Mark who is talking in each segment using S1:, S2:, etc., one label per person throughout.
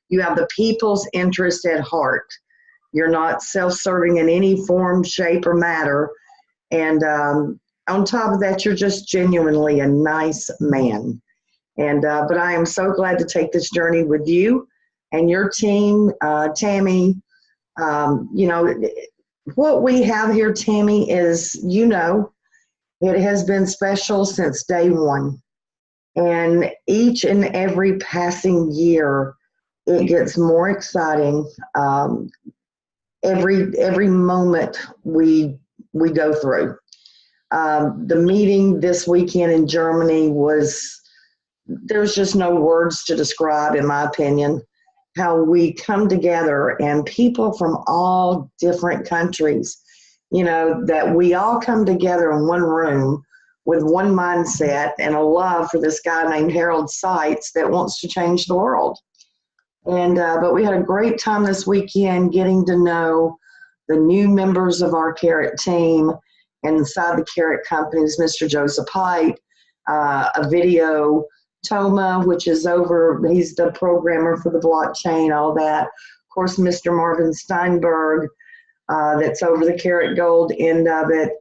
S1: You have the people's interest at heart. You're not self-serving in any form, shape, or matter. And on top of that, you're just genuinely a nice man. And but I am so glad to take this journey with you and your team, Tammy. You know, what we have here, Tammy, is, you know, it has been special since day one. And each and every passing year, it gets more exciting. Every moment we go through. The meeting this weekend in Germany was, there's just no words to describe, in my opinion, how we come together and people from all different countries, you know, that we all come together in one room with one mindset and a love for this guy named Harold Seitz that wants to change the world. And but we had a great time this weekend getting to know the new members of our Karat team inside the Karat companies, Mr. Joseph Height, a video, Toma, which is over, he's the programmer for the blockchain, all that. Of course, Mr. Marvin Steinberg, that's over the Karat Gold end of it.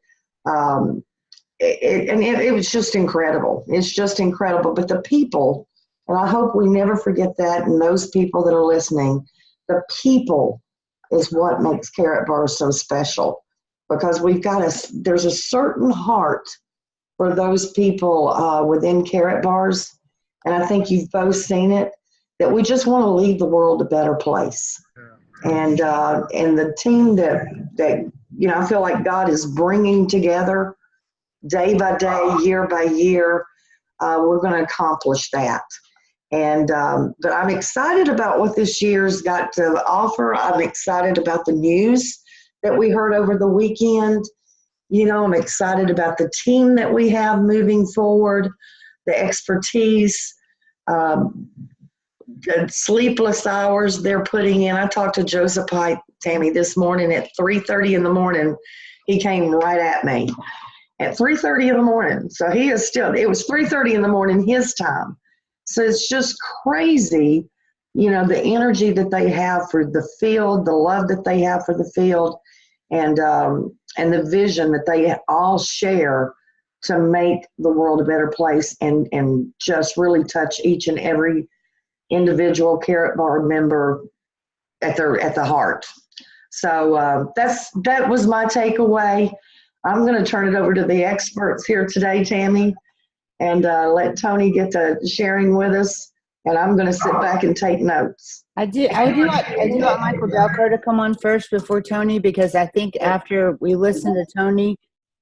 S1: It was just incredible. It's just incredible. But the people, and I hope we never forget that, and those people that are listening, the people is what makes Karatbar so special, because there's a certain heart for those people within Karatbars, and I think you've both seen it, that we just want to leave the world a better place. And the team that you know, I feel like God is bringing together day by day, year by year, we're going to accomplish that. And but I'm excited about what this year's got to offer. I'm excited about the news that we heard over the weekend. You know, I'm excited about the team that we have moving forward, the expertise, the sleepless hours they're putting in. I talked to Joseph Height, Tammy, this morning at 3:30 in the morning. He came right at me at 3:30 in the morning. So he is still, it was 3:30 in the morning his time. So it's just crazy, you know, the energy that they have for the field, the love that they have for the field, and the vision that they all share to make the world a better place, and just really touch each and every individual Karatbar member at the heart. So that was my takeaway. I'm going to turn it over to the experts here today, Tammy, and let Tony get to sharing with us. And I'm going to sit back and take notes.
S2: I do want Michael Delco to come on first before Tony, because I think after we listen to Tony,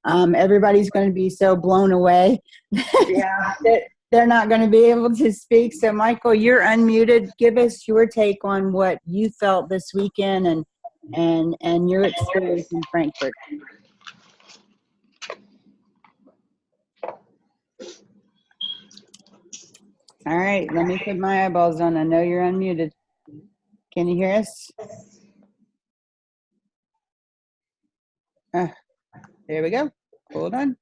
S2: everybody's going to be so blown away.
S1: Yeah.
S2: that they're not going to be able to speak. So Michael, you're unmuted. Give us your take on what you felt this weekend and your experience in Frankfurt. All right, let me put my eyeballs on. I know you're unmuted. Can you hear us? There we go. Hold on.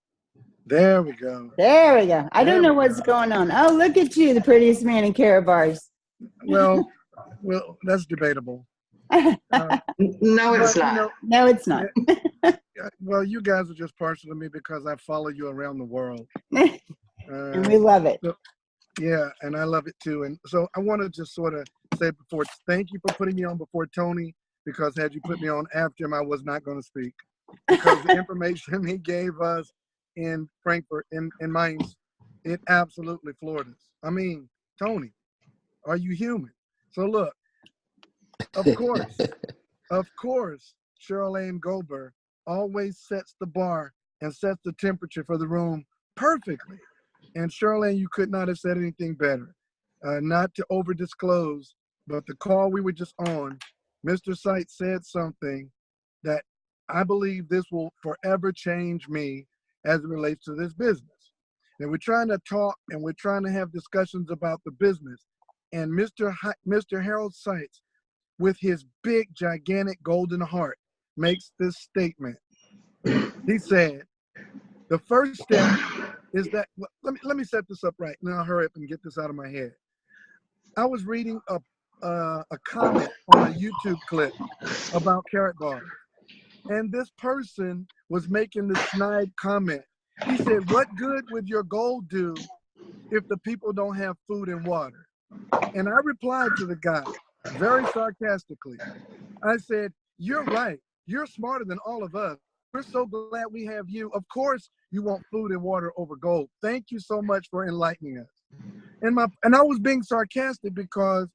S3: There we go.
S2: There we go. I don't know what's going on. Oh, look at you, the prettiest man in Karatbars.
S3: Well, that's debatable.
S1: No, it's not.
S3: You know,
S2: no, it's not.
S3: Well, you guys are just partial to me because I follow you around the world.
S2: And we love it.
S3: So, yeah, and I love it too. And so I want to just sort of say before, thank you for putting me on before Tony, because had you put me on after him, I was not going to speak. Because the information he gave us in Frankfurt, in Mainz, it absolutely floored us. I mean, Tony, are you human? So look, of course, Charlene Goldberg always sets the bar and sets the temperature for the room perfectly. And Charlene, you could not have said anything better. Not to over disclose, but the call we were just on, Mr. Seitz said something that I believe this will forever change me as it relates to this business. And we're trying to talk and we're trying to have discussions about the business. And Mr. Harold Seitz, with his big, gigantic golden heart, makes this statement. He said, the first step is that, let me set this up right. Now I'll hurry up and get this out of my head. I was reading a comment on a YouTube clip about Karatbit. And this person was making this snide comment. He said, what good would your gold do if the people don't have food and water? And I replied to the guy very sarcastically. I said, you're right. You're smarter than all of us. We're so glad we have you. Of course, you want food and water over gold. Thank you so much for enlightening us. And I was being sarcastic because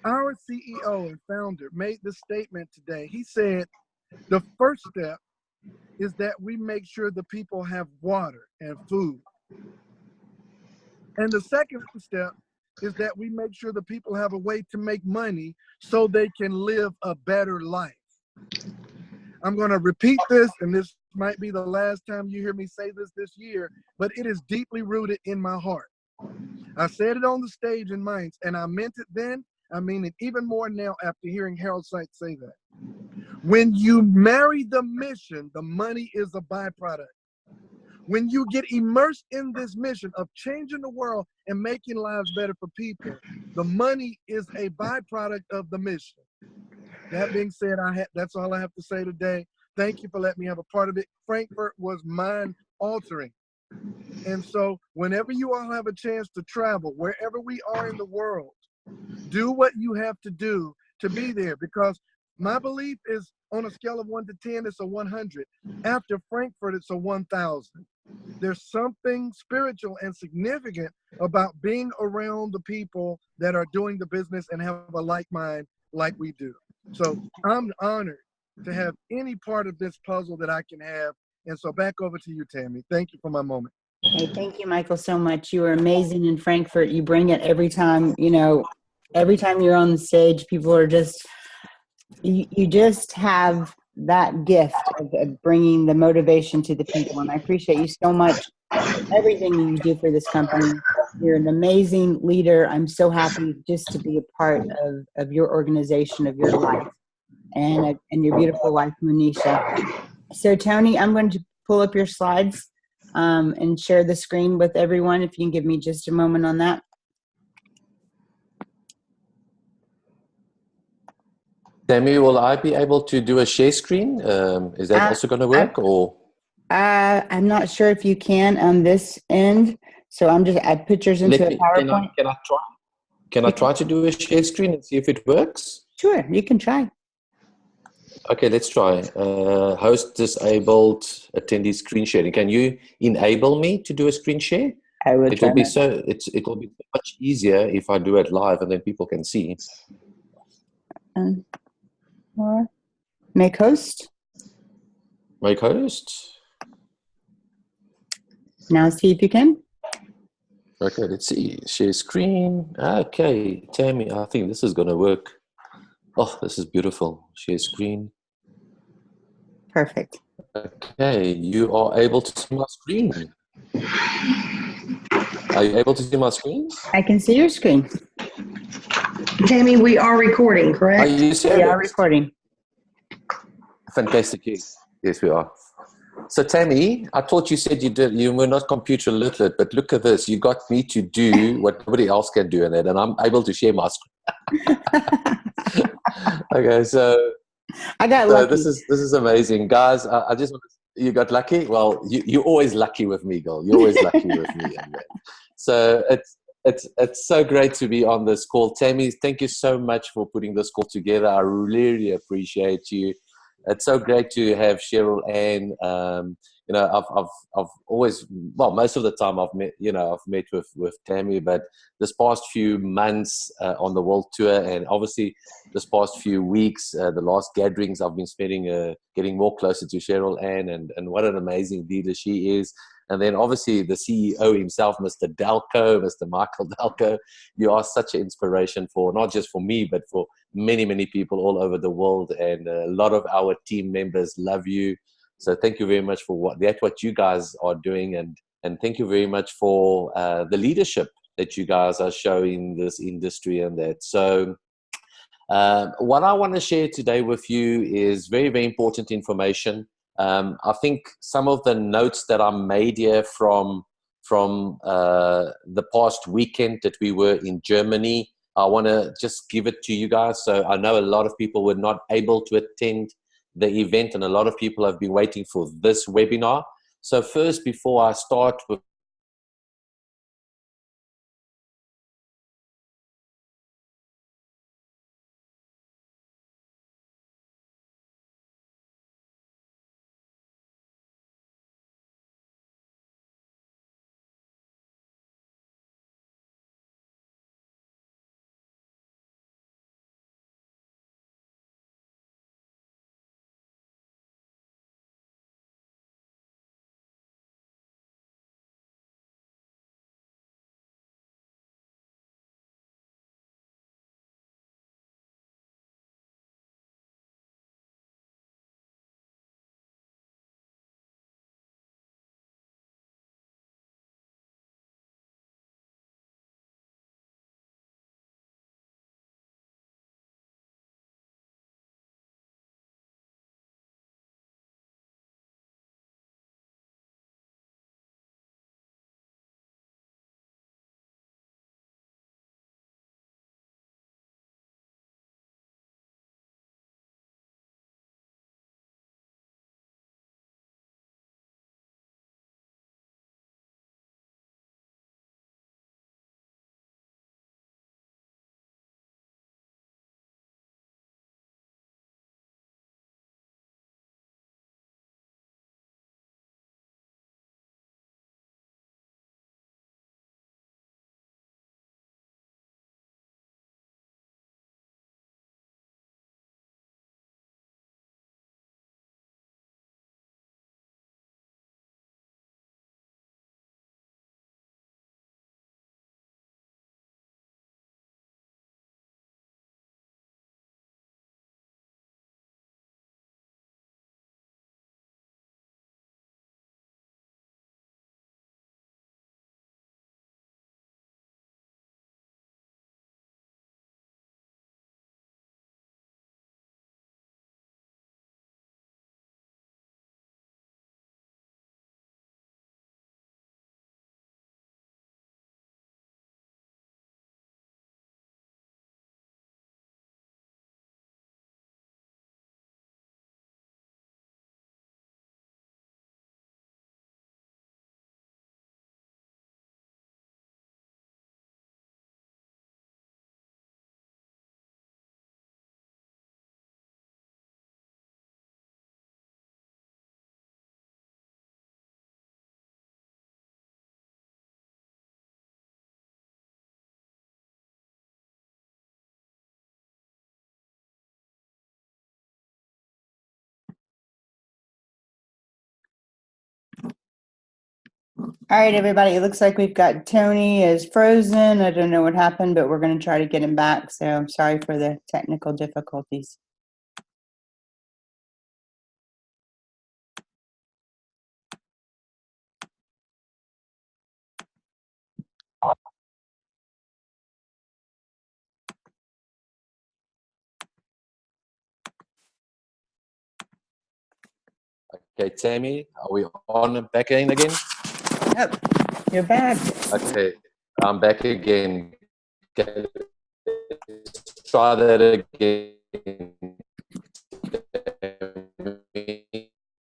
S3: our CEO and founder made this statement today. He said, the first step is that we make sure the people have water and food. And the second step is that we make sure the people have a way to make money so they can live a better life. I'm going to repeat this, and this might be the last time you hear me say this year, but it is deeply rooted in my heart. I said it on the stage in Mainz, and I meant it then. I mean it even more now after hearing Harold Seitz say that. When you marry the mission, the money is a byproduct. When you get immersed in this mission of changing the world and making lives better for people, the money is a byproduct of the mission. That being said, that's all I have to say today. Thank you for letting me have a part of it. Frankfurt was mind altering. And so whenever you all have a chance to travel, wherever we are in the world, do what you have to do to be there, because my belief is on a scale of 1 to 10, it's a 100. After Frankfurt, it's a 1,000. There's something spiritual and significant about being around the people that are doing the business and have a like mind like we do. So I'm honored to have any part of this puzzle that I can have. And so back over to you, Tammy. Thank you for my moment.
S2: Hey, thank you, Michael, so much. You were amazing in Frankfurt. You bring it every time, every time you're on the stage, people are just, you just have that gift of bringing the motivation to the people. And I appreciate you so much, everything you do for this company. You're an amazing leader. I'm so happy just to be a part of your organization, of your life, and your beautiful wife, Manisha. So, Tony, I'm going to pull up your slides and share the screen with everyone. If you can give me just a moment on that.
S4: Tammy, will I be able to do a share screen? Is that also going to work?
S2: I'm not sure if you can on this end. So I'm just add pictures into a PowerPoint.
S4: Can I try? Can I try to do a share screen and see if it works?
S2: Sure, you can try.
S4: Okay, let's try. Host disabled attendee screen sharing. Can you enable me to do a screen share?
S2: I will.
S4: It will be so much easier if I do it live and then people can see.
S2: Make host.
S4: Make host.
S2: Now see if you can.
S4: Okay, let's see. Share screen. Okay, Tammy, I think this is going to work. Oh, this is beautiful. Share screen.
S2: Perfect.
S4: Okay, you are able to see my screen. Are you able to see my screen?
S2: I can see your screen.
S1: Tammy, we are recording, correct?
S4: Are you serious?
S2: We are recording.
S4: Fantastic. Yes, we are. So, Tammy, I thought you said you were not computer literate, but look at this. You got me to do what nobody else can do in it, and I'm able to share my screen. Okay, so
S2: I got lucky.
S4: This is amazing, guys. I just want to, you got lucky. Well, you're always lucky with me, girl. You're always lucky with me. So it's so great to be on this call, Tammy. Thank you so much for putting this call together. I really appreciate you. It's so great to have Cheryl Ann. I've always, well, most of the time I've met with Tammy, but this past few months on the world tour, and obviously this past few weeks, the last gatherings I've been spending getting more closer to Cheryl Ann, and what an amazing leader she is. And then obviously the CEO himself, Mr. Dalco, Mr. Michael Dalco. You are such an inspiration for, not just for me, but for many, many people all over the world. And a lot of our team members love you. So thank you very much for what you guys are doing. And thank you very much for the leadership that you guys are showing this industry and that. So what I want to share today with you is very, very important information. I think some of the notes that I made here from the past weekend that we were in Germany, I want to just give it to you guys. So I know a lot of people were not able to attend the event, and a lot of people have been waiting for this webinar. So first, before I start with
S2: All right, everybody, it looks like we've got Tony is frozen. I don't know what happened, but we're going to try to get him back. So I'm sorry for the technical difficulties.
S4: okay, Tammy, are we on back in again?
S2: Oh, you're back.
S4: Okay, I'm back again. Okay, let's try that again.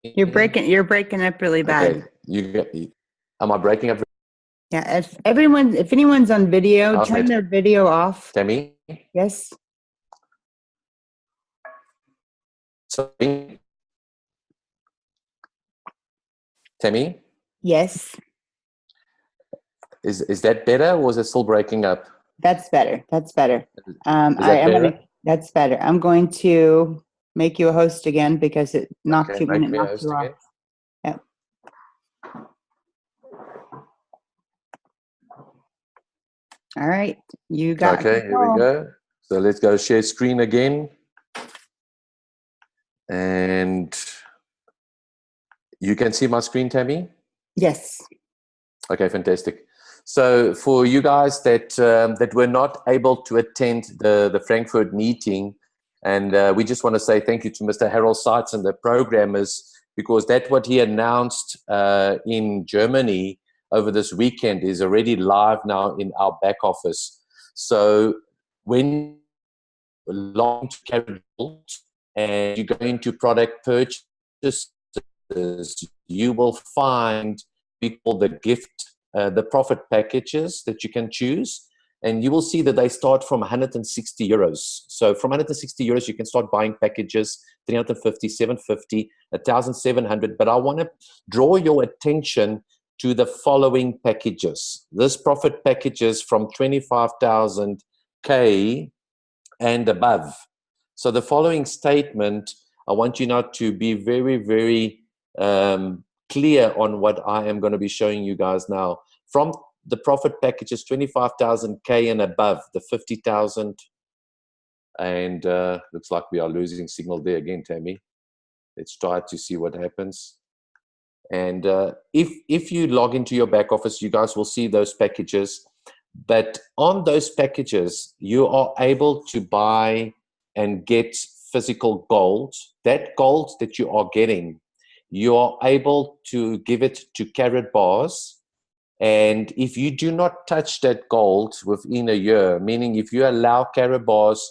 S2: You're breaking up really bad.
S4: Okay, am I breaking up?
S2: Yeah, if anyone's on video, turn their video off.
S4: Tammy?
S2: Yes.
S4: Sorry. Tammy?
S2: Yes.
S4: Is that better, or is it still breaking up?
S2: That's better. That's better. That's better. I'm going to make you a host again because it knocked you off.
S4: Again.
S2: Yep. All right. You got
S4: Okay, here we go. So let's go share screen again. And you can see my screen, Tammy?
S2: Yes.
S4: Okay, fantastic. So for you guys that were not able to attend the Frankfurt meeting, and we just want to say thank you to Mr. Harold Seitz and the programmers, because that what he announced in Germany over this weekend is already live now in our back office. So when long to Karat Gold and you go into product purchases, you will find people the gift, the profit packages that you can choose. And you will see that they start from 160 euros. So from 160 euros, you can start buying packages, 350, 750, 1,700. But I want to draw your attention to the following packages. This profit packages from 25,000 K and above. So the following statement, I want you now to be very, very clear on what I am going to be showing you guys now. From the profit packages, 25,000 K and above, the 50,000. And looks like we are losing signal there again, Tammy. Let's try to see what happens. And if you log into your back office, you guys will see those packages. But on those packages, you are able to buy and get physical gold. That gold that you are getting, you are able to give it to Karat bars. And if you do not touch that gold within a year, meaning if you allow Karat bars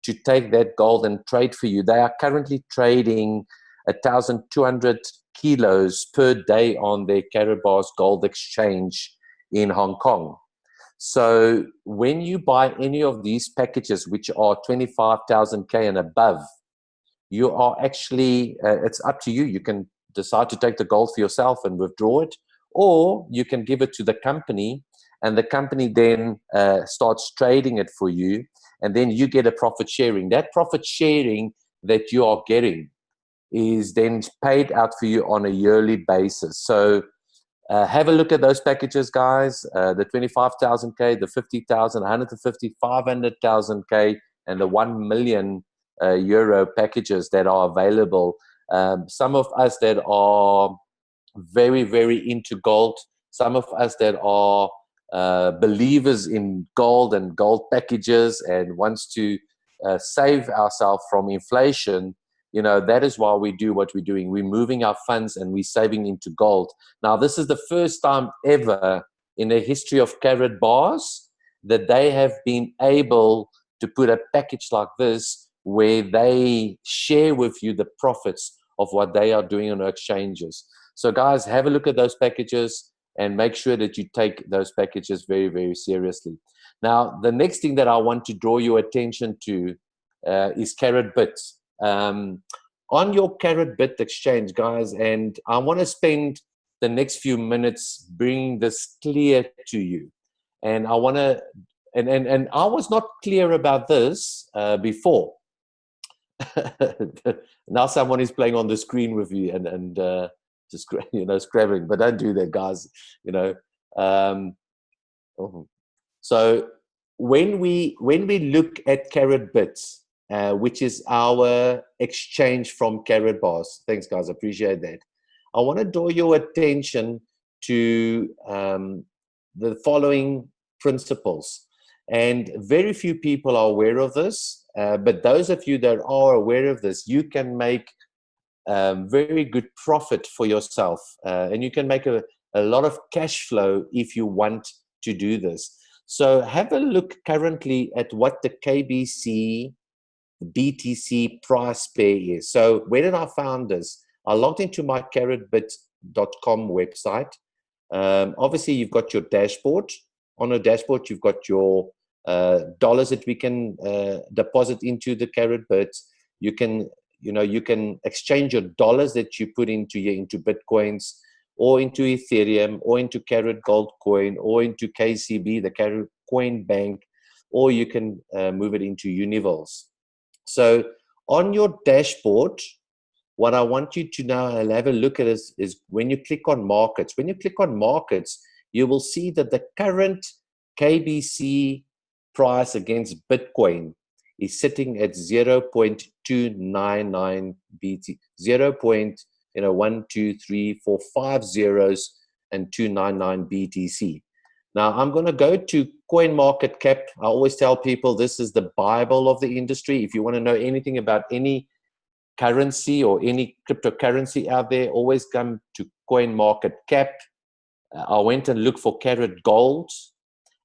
S4: to take that gold and trade for you, they are currently trading 1,200 kilos per day on their Karat bars gold exchange in Hong Kong. So when you buy any of these packages, which are 25,000 K and above, you are actually, it's up to you. You can decide to take the gold for yourself and withdraw it, or you can give it to the company, and the company then starts trading it for you, and then you get a profit sharing. That profit sharing that you are getting is then paid out for you on a yearly basis. So have a look at those packages, guys. The 25,000 K, the 50,000, 150, 500,000 K, and the 1 million euro packages that are available. Some of us that are very, very into gold, some of us that are believers in gold and gold packages and wants to save ourselves from inflation. You know, that is why we do what we're doing. We're moving our funds and we're saving into gold. Now, this is the first time ever in the history of Karat bars that they have been able to put a package like this where they share with you the profits of what they are doing on exchanges. So, guys, have a look at those packages and make sure that you take those packages very, very seriously. Now, the next thing that I want to draw your attention to is Karatbit. On your Karatbit exchange, guys, and I want to spend the next few minutes bringing this clear to you. And I want to, and I was not clear about this before. Now someone is playing on the screen with you and just, you know, scrabbling, but don't do that, guys. You know, so when we look at Karatbit, which is our exchange from Karat bars. Thanks, guys. I appreciate that. I want to draw your attention to the following principles. And very few people are aware of this, but those of you that are aware of this, you can make very good profit for yourself. And you can make a lot of cash flow if you want to do this. So have a look currently at what the KBC BTC price pair is. So where did I find this? I logged into my karatbit.com website. Obviously, you've got your dashboard. On a dashboard, you've got your dollars that we can deposit into the Karatbit. You can, you know, you can exchange your dollars that you put into Bitcoins, or into Ethereum, or into Karat Gold Coin, or into KCB, the Karat Coin Bank, or you can move it into Univals. So on your dashboard, what I want you to now have a look at is when you click on markets. When you click on markets, you will see that the current KBC price against Bitcoin is sitting at 0.299 BT, 1, 2, 3, 4, 5 zeros and 299 BTC. Now, I'm going to go to CoinMarketCap. I always tell people this is the Bible of the industry. If you want to know anything about any currency or any cryptocurrency out there, always come to CoinMarketCap. I went and looked for Karat Gold.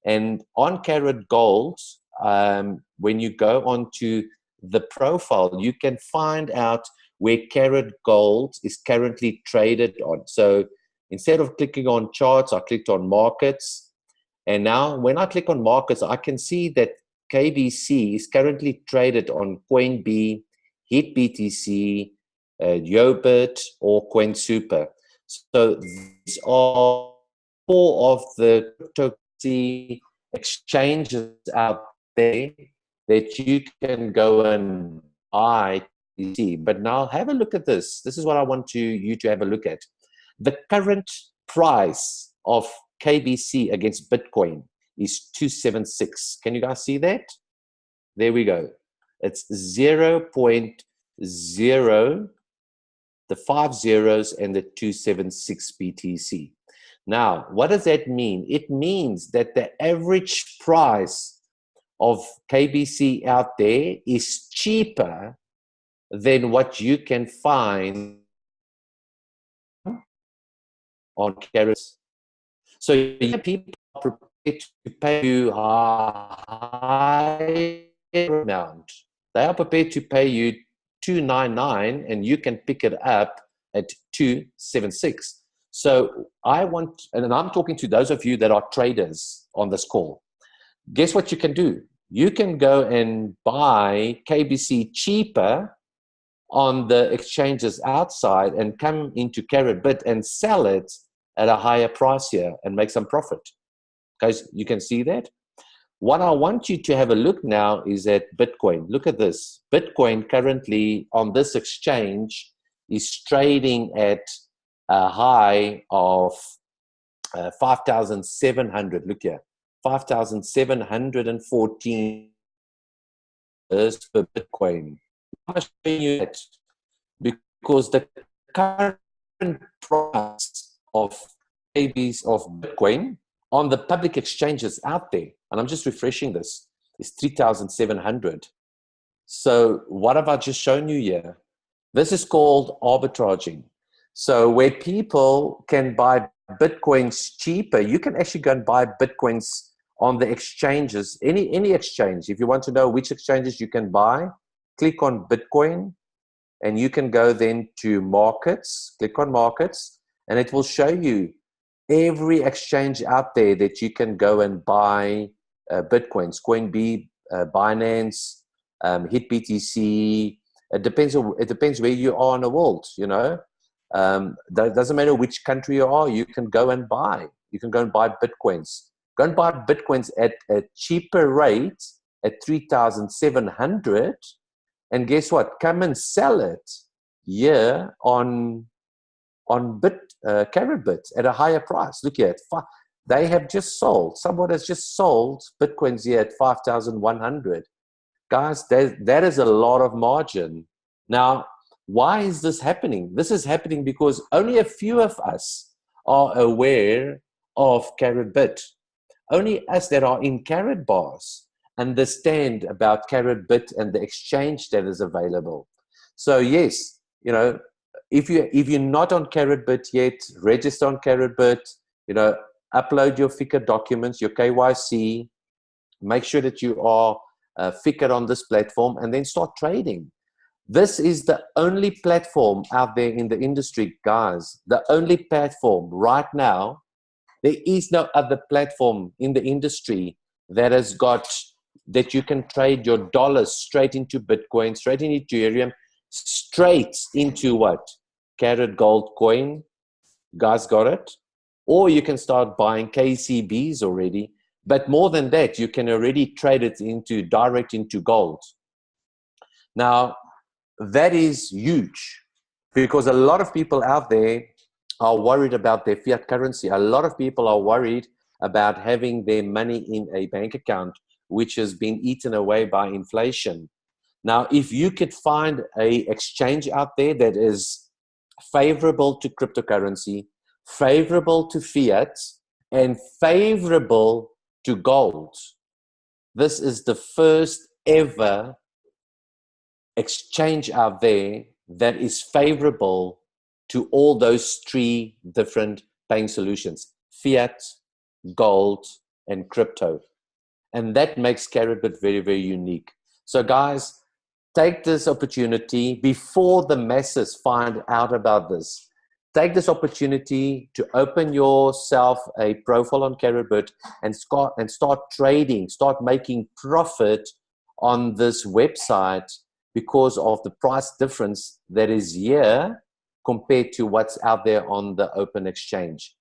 S4: And on Karat Gold, when you go onto the profile, you can find out where Carat Gold is currently traded on. So instead of clicking on charts, I clicked on markets. And now when I click on markets, I can see that KBC is currently traded on CoinB, HitBTC, Yobit, or CoinSuper. So these are four of the cryptocurrency exchanges out there that you can go and buy. But now have a look at this. This is what I want you to have a look at. The current price of KBC against Bitcoin is 276. Can you guys see that? There we go. It's 0.0, the 5 zeros and the 276 BTC. Now, what does that mean? It means that the average price of KBC out there is cheaper than what you can find on Karat. So people are prepared to pay you a high amount. They are prepared to pay you $299 and you can pick it up at $276. So I want, and I'm talking to those of you that are traders on this call. Guess what you can do? You can go and buy KBC cheaper on the exchanges outside and come into Karatbit and sell it at a higher price here and make some profit. Guys, you can see that? What I want you to have a look now is at Bitcoin. Look at this. Bitcoin currently on this exchange is trading at a high of 5,700. Look here, 5,714 per Bitcoin. I'm showing you that because the current price of KBs of Bitcoin on the public exchanges out there, and I'm just refreshing this, is 3,700. So what have I just shown you here? This is called arbitraging. So where people can buy Bitcoins cheaper, you can actually go and buy Bitcoins on the exchanges, any exchange. If you want to know which exchanges you can buy, click on Bitcoin and you can go then to markets, click on markets, and it will show you every exchange out there that you can go and buy Bitcoins, CoinB, Binance, HitBTC. It depends where you are in the world, you know. That doesn't matter which country you are, you can go and buy. You can go and buy Bitcoins. Go and buy Bitcoins at a cheaper rate at 3,700. And guess what? Come and sell it here on Karatbit at a higher price. Look here, they have just sold. Someone has just sold Bitcoins here at 5,100. Guys, that is a lot of margin. Now, why is this happening? This is happening because only a few of us are aware of Karatbit. Only us that are in Karat bars understand about Karatbit and the exchange that is available. So yes, you know, if you're not on Karatbit yet, register on Karatbit, you know, upload your FICA documents, your KYC, make sure that you are FICA on this platform, and then start trading. This is the only platform out there in the industry, guys. The only platform right now. There is no other platform in the industry that has got, that you can trade your dollars straight into Bitcoin, straight into Ethereum, straight into what? Carat Gold coin. Guys got it? Or you can start buying KCBs already. But more than that, you can already trade it direct into gold. Now, that is huge because a lot of people out there are worried about their fiat currency. A lot of people are worried about having their money in a bank account, which has been eaten away by inflation. Now, if you could find an exchange out there that is favorable to cryptocurrency, favorable to fiat, and favorable to gold, this is the first ever exchange out there that is favorable to all those three different paying solutions: fiat, gold, and crypto. And that makes Karatbit very, very unique. So guys, take this opportunity before the masses find out about this. Take this opportunity to open yourself a profile on Karatbit and start trading, start making profit on this website because of the price difference that is here compared to what's out there on the open exchange.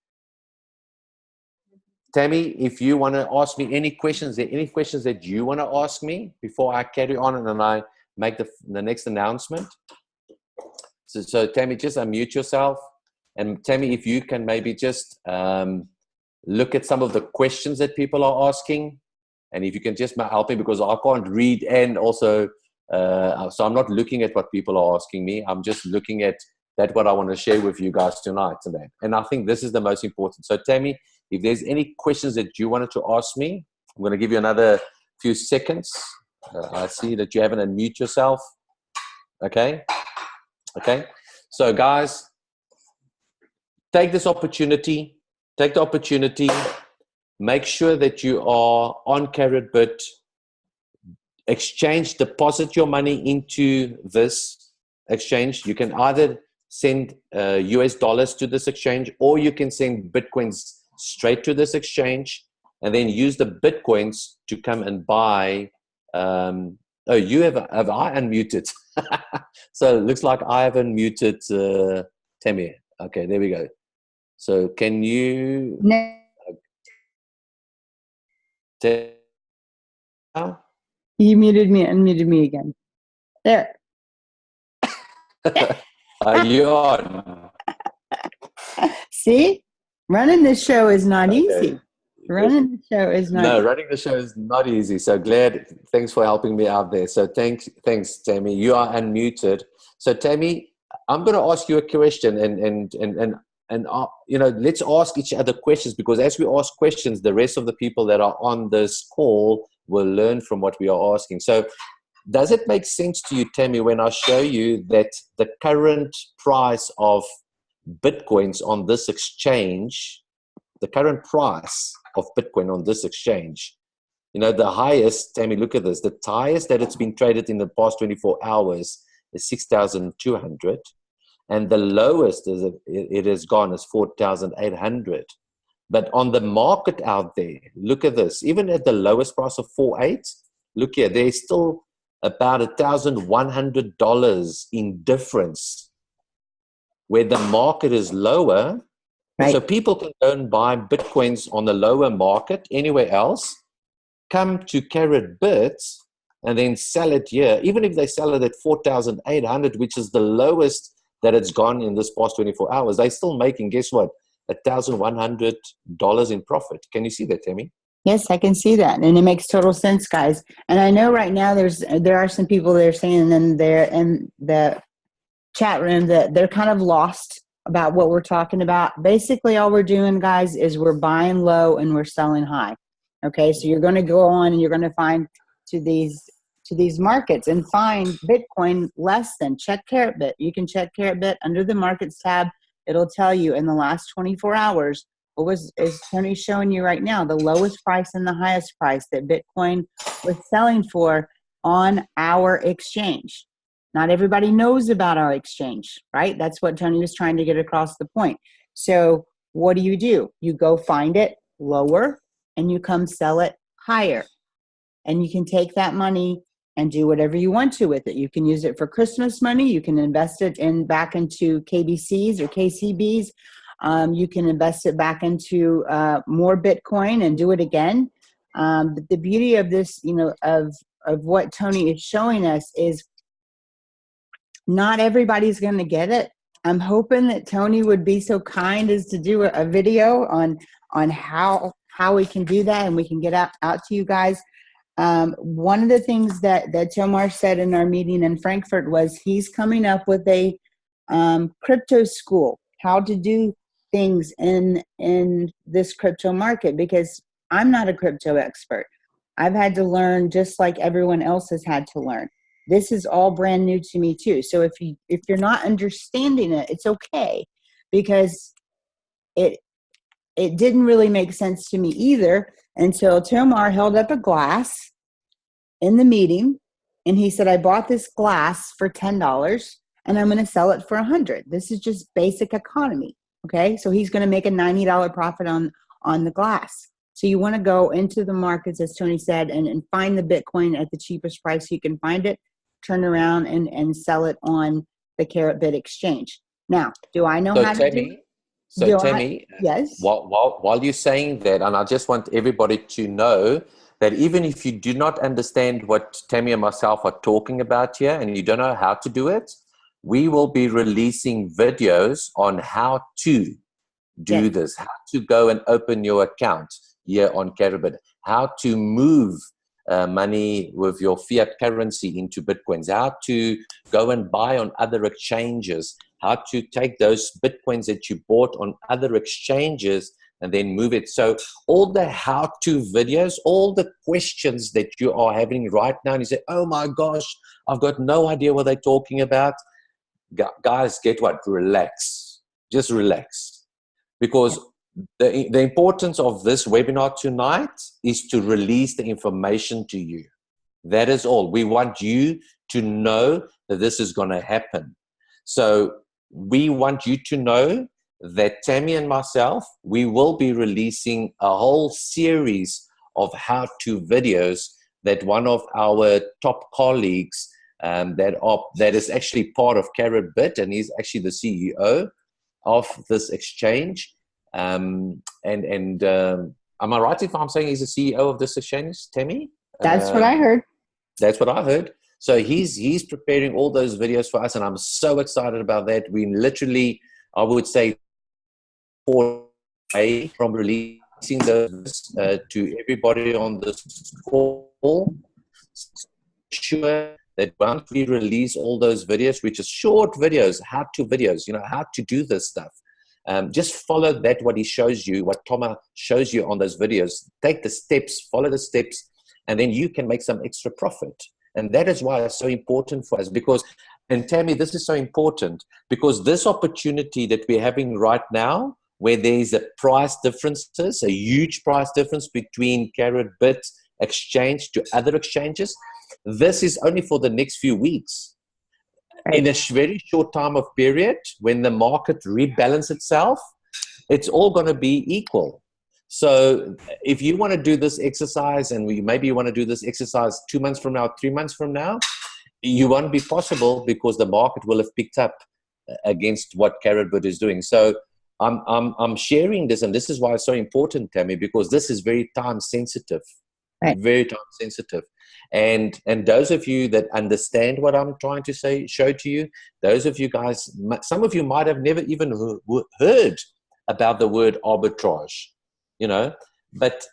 S4: Tammy, if you want to ask me any questions, are there any questions that you want to ask me before I carry on and then I make the next announcement? So Tammy, just unmute yourself. And Tammy, if you can maybe just look at some of the questions that people are asking. And if you can just help me, because I can't read and also, so I'm not looking at what people are asking me. I'm just looking at what I want to share with you guys tonight. And I think this is the most important. So Tammy, if there's any questions that you wanted to ask me, I'm going to give you another few seconds. I see that you haven't unmute yourself. Okay. Okay. So guys, take this opportunity. Take the opportunity. Make sure that you are on Karatbit. Exchange, deposit your money into this exchange. You can either send US dollars to this exchange, or you can send Bitcoins straight to this exchange and then use the Bitcoins to come and buy. Oh, have I unmuted? So it looks like I have unmuted Tammy. Okay, there we go. So can you?
S2: No. You muted me, unmuted me again. There.
S4: Are you on?
S2: See? Running this show is not
S4: Okay.
S2: easy. Running the show is not
S4: No,
S2: easy.
S4: running the show is not easy. So glad. Thanks for helping me out there. So thanks, Tammy. You are unmuted. So Tammy, I'm going to ask you a question, and you know, let's ask each other questions, because as we ask questions, the rest of the people that are on this call will learn from what we are asking. So does it make sense to you, Tammy, when I show you that the current price of Bitcoins on this exchange, the current price of Bitcoin on this exchange, you know, the highest, Tammy, look at this, the highest that it's been traded in the past 24 hours is 6,200. And the lowest it has gone is 4,800. But on the market out there, look at this. Even at the lowest price of 4.8, look here, there's still about $1,100 in difference where the market is lower.
S2: Right.
S4: So people can go and buy Bitcoins on the lower market anywhere else, come to Karatbit and then sell it here. Even if they sell it at 4,800, which is the lowest that it's gone in this past 24 hours, they're still making, guess what, $1,100 in profit. Can you see that, Tammy?
S2: Yes, I can see that, and it makes total sense, guys. And I know right now there are some people that are saying in the chat room that they're kind of lost about what we're talking about. Basically, all we're doing, guys, is we're buying low and we're selling high. Okay, so you're going to go on and you're going to find to these markets and find Bitcoin less than. Check Karatbit. You can check Karatbit under the markets tab. It'll tell you in the last 24 hours what is Tony showing you right now, the lowest price and the highest price that Bitcoin was selling for on our exchange. Not everybody knows about our exchange, right? That's what Tony was trying to get across the point. So what do? You go find it lower and you come sell it higher. And you can take that money and do whatever you want to with it. You can use it for Christmas money. You can invest it back into KBCs or KCBs. You can invest it back into more Bitcoin and do it again. But the beauty of this, you know, of what Tony is showing us is not everybody's going to get it. I'm hoping that Tony would be so kind as to do a video on how we can do that, and we can get out to you guys. One of the things that Tomar said in our meeting in Frankfurt was he's coming up with a crypto school, how to do things in this crypto market, because I'm not a crypto expert. I've had to learn just like everyone else has had to learn. This is all brand new to me too. So if you're not understanding it, it's okay, because it didn't really make sense to me either until Tomar held up a glass in the meeting, and he said, I bought this glass for $10 and I'm going to sell it for $100. This is just basic economy. Okay. So he's going to make a $90 profit on the glass. So you want to go into the markets, as Tony said, and find the Bitcoin at the cheapest price you can find it, turn around and sell it on the Karatbit exchange. Now, do I know how to do it?
S4: So Tammy,
S2: yes.
S4: While you're saying that, and I just want everybody to know that even if you do not understand what Tammy and myself are talking about here, and you don't know how to do it, we will be releasing videos on how to do this, how to go and open your account here on Karatbit, how to move money with your fiat currency into Bitcoins, how to go and buy on other exchanges, how to take those Bitcoins that you bought on other exchanges and then move it. So all the how-to videos, all the questions that you are having right now, and you say, oh my gosh, I've got no idea what they're talking about. Guys, get what? Relax. Just relax. Because the importance of this webinar tonight is to release the information to you. That is all. We want you to know that this is going to happen. So we want you to know that Tammy and myself, we will be releasing a whole series of how-to videos that one of our top colleagues that is actually part of Karatbit, and he's actually the CEO of this exchange. Am I right if I'm saying he's the CEO of this exchange, Tammy?
S2: That's what I heard.
S4: That's what I heard. So he's preparing all those videos for us, and I'm so excited about that. We literally, I would say, from releasing those to everybody on this call. Sure that once we release all those videos, which is short videos, how-to videos, how to do this stuff. Just follow that, what he shows you, what Thomas shows you on those videos. Take the steps, follow the steps, and then you can make some extra profit. And that is why it's so important for us because, and Tammy, this is so important because this opportunity that we're having right now, where there's a price differences, a huge price difference between Karatbit exchange to other exchanges, this is only for the next few weeks. Right. In a very short time of period, when the market rebalances itself, it's all going to be equal. So if you want to do this exercise, and maybe you want to do this exercise 2 months from now, 3 months from now, you won't be possible because the market will have picked up against what Karatbit is doing. So I'm sharing this, and this is why it's so important, Tammy, because this is very time sensitive. Right. Very time sensitive. And those of you that understand what I'm trying to show to you, those of you guys, some of you might have never even heard about the word arbitrage, but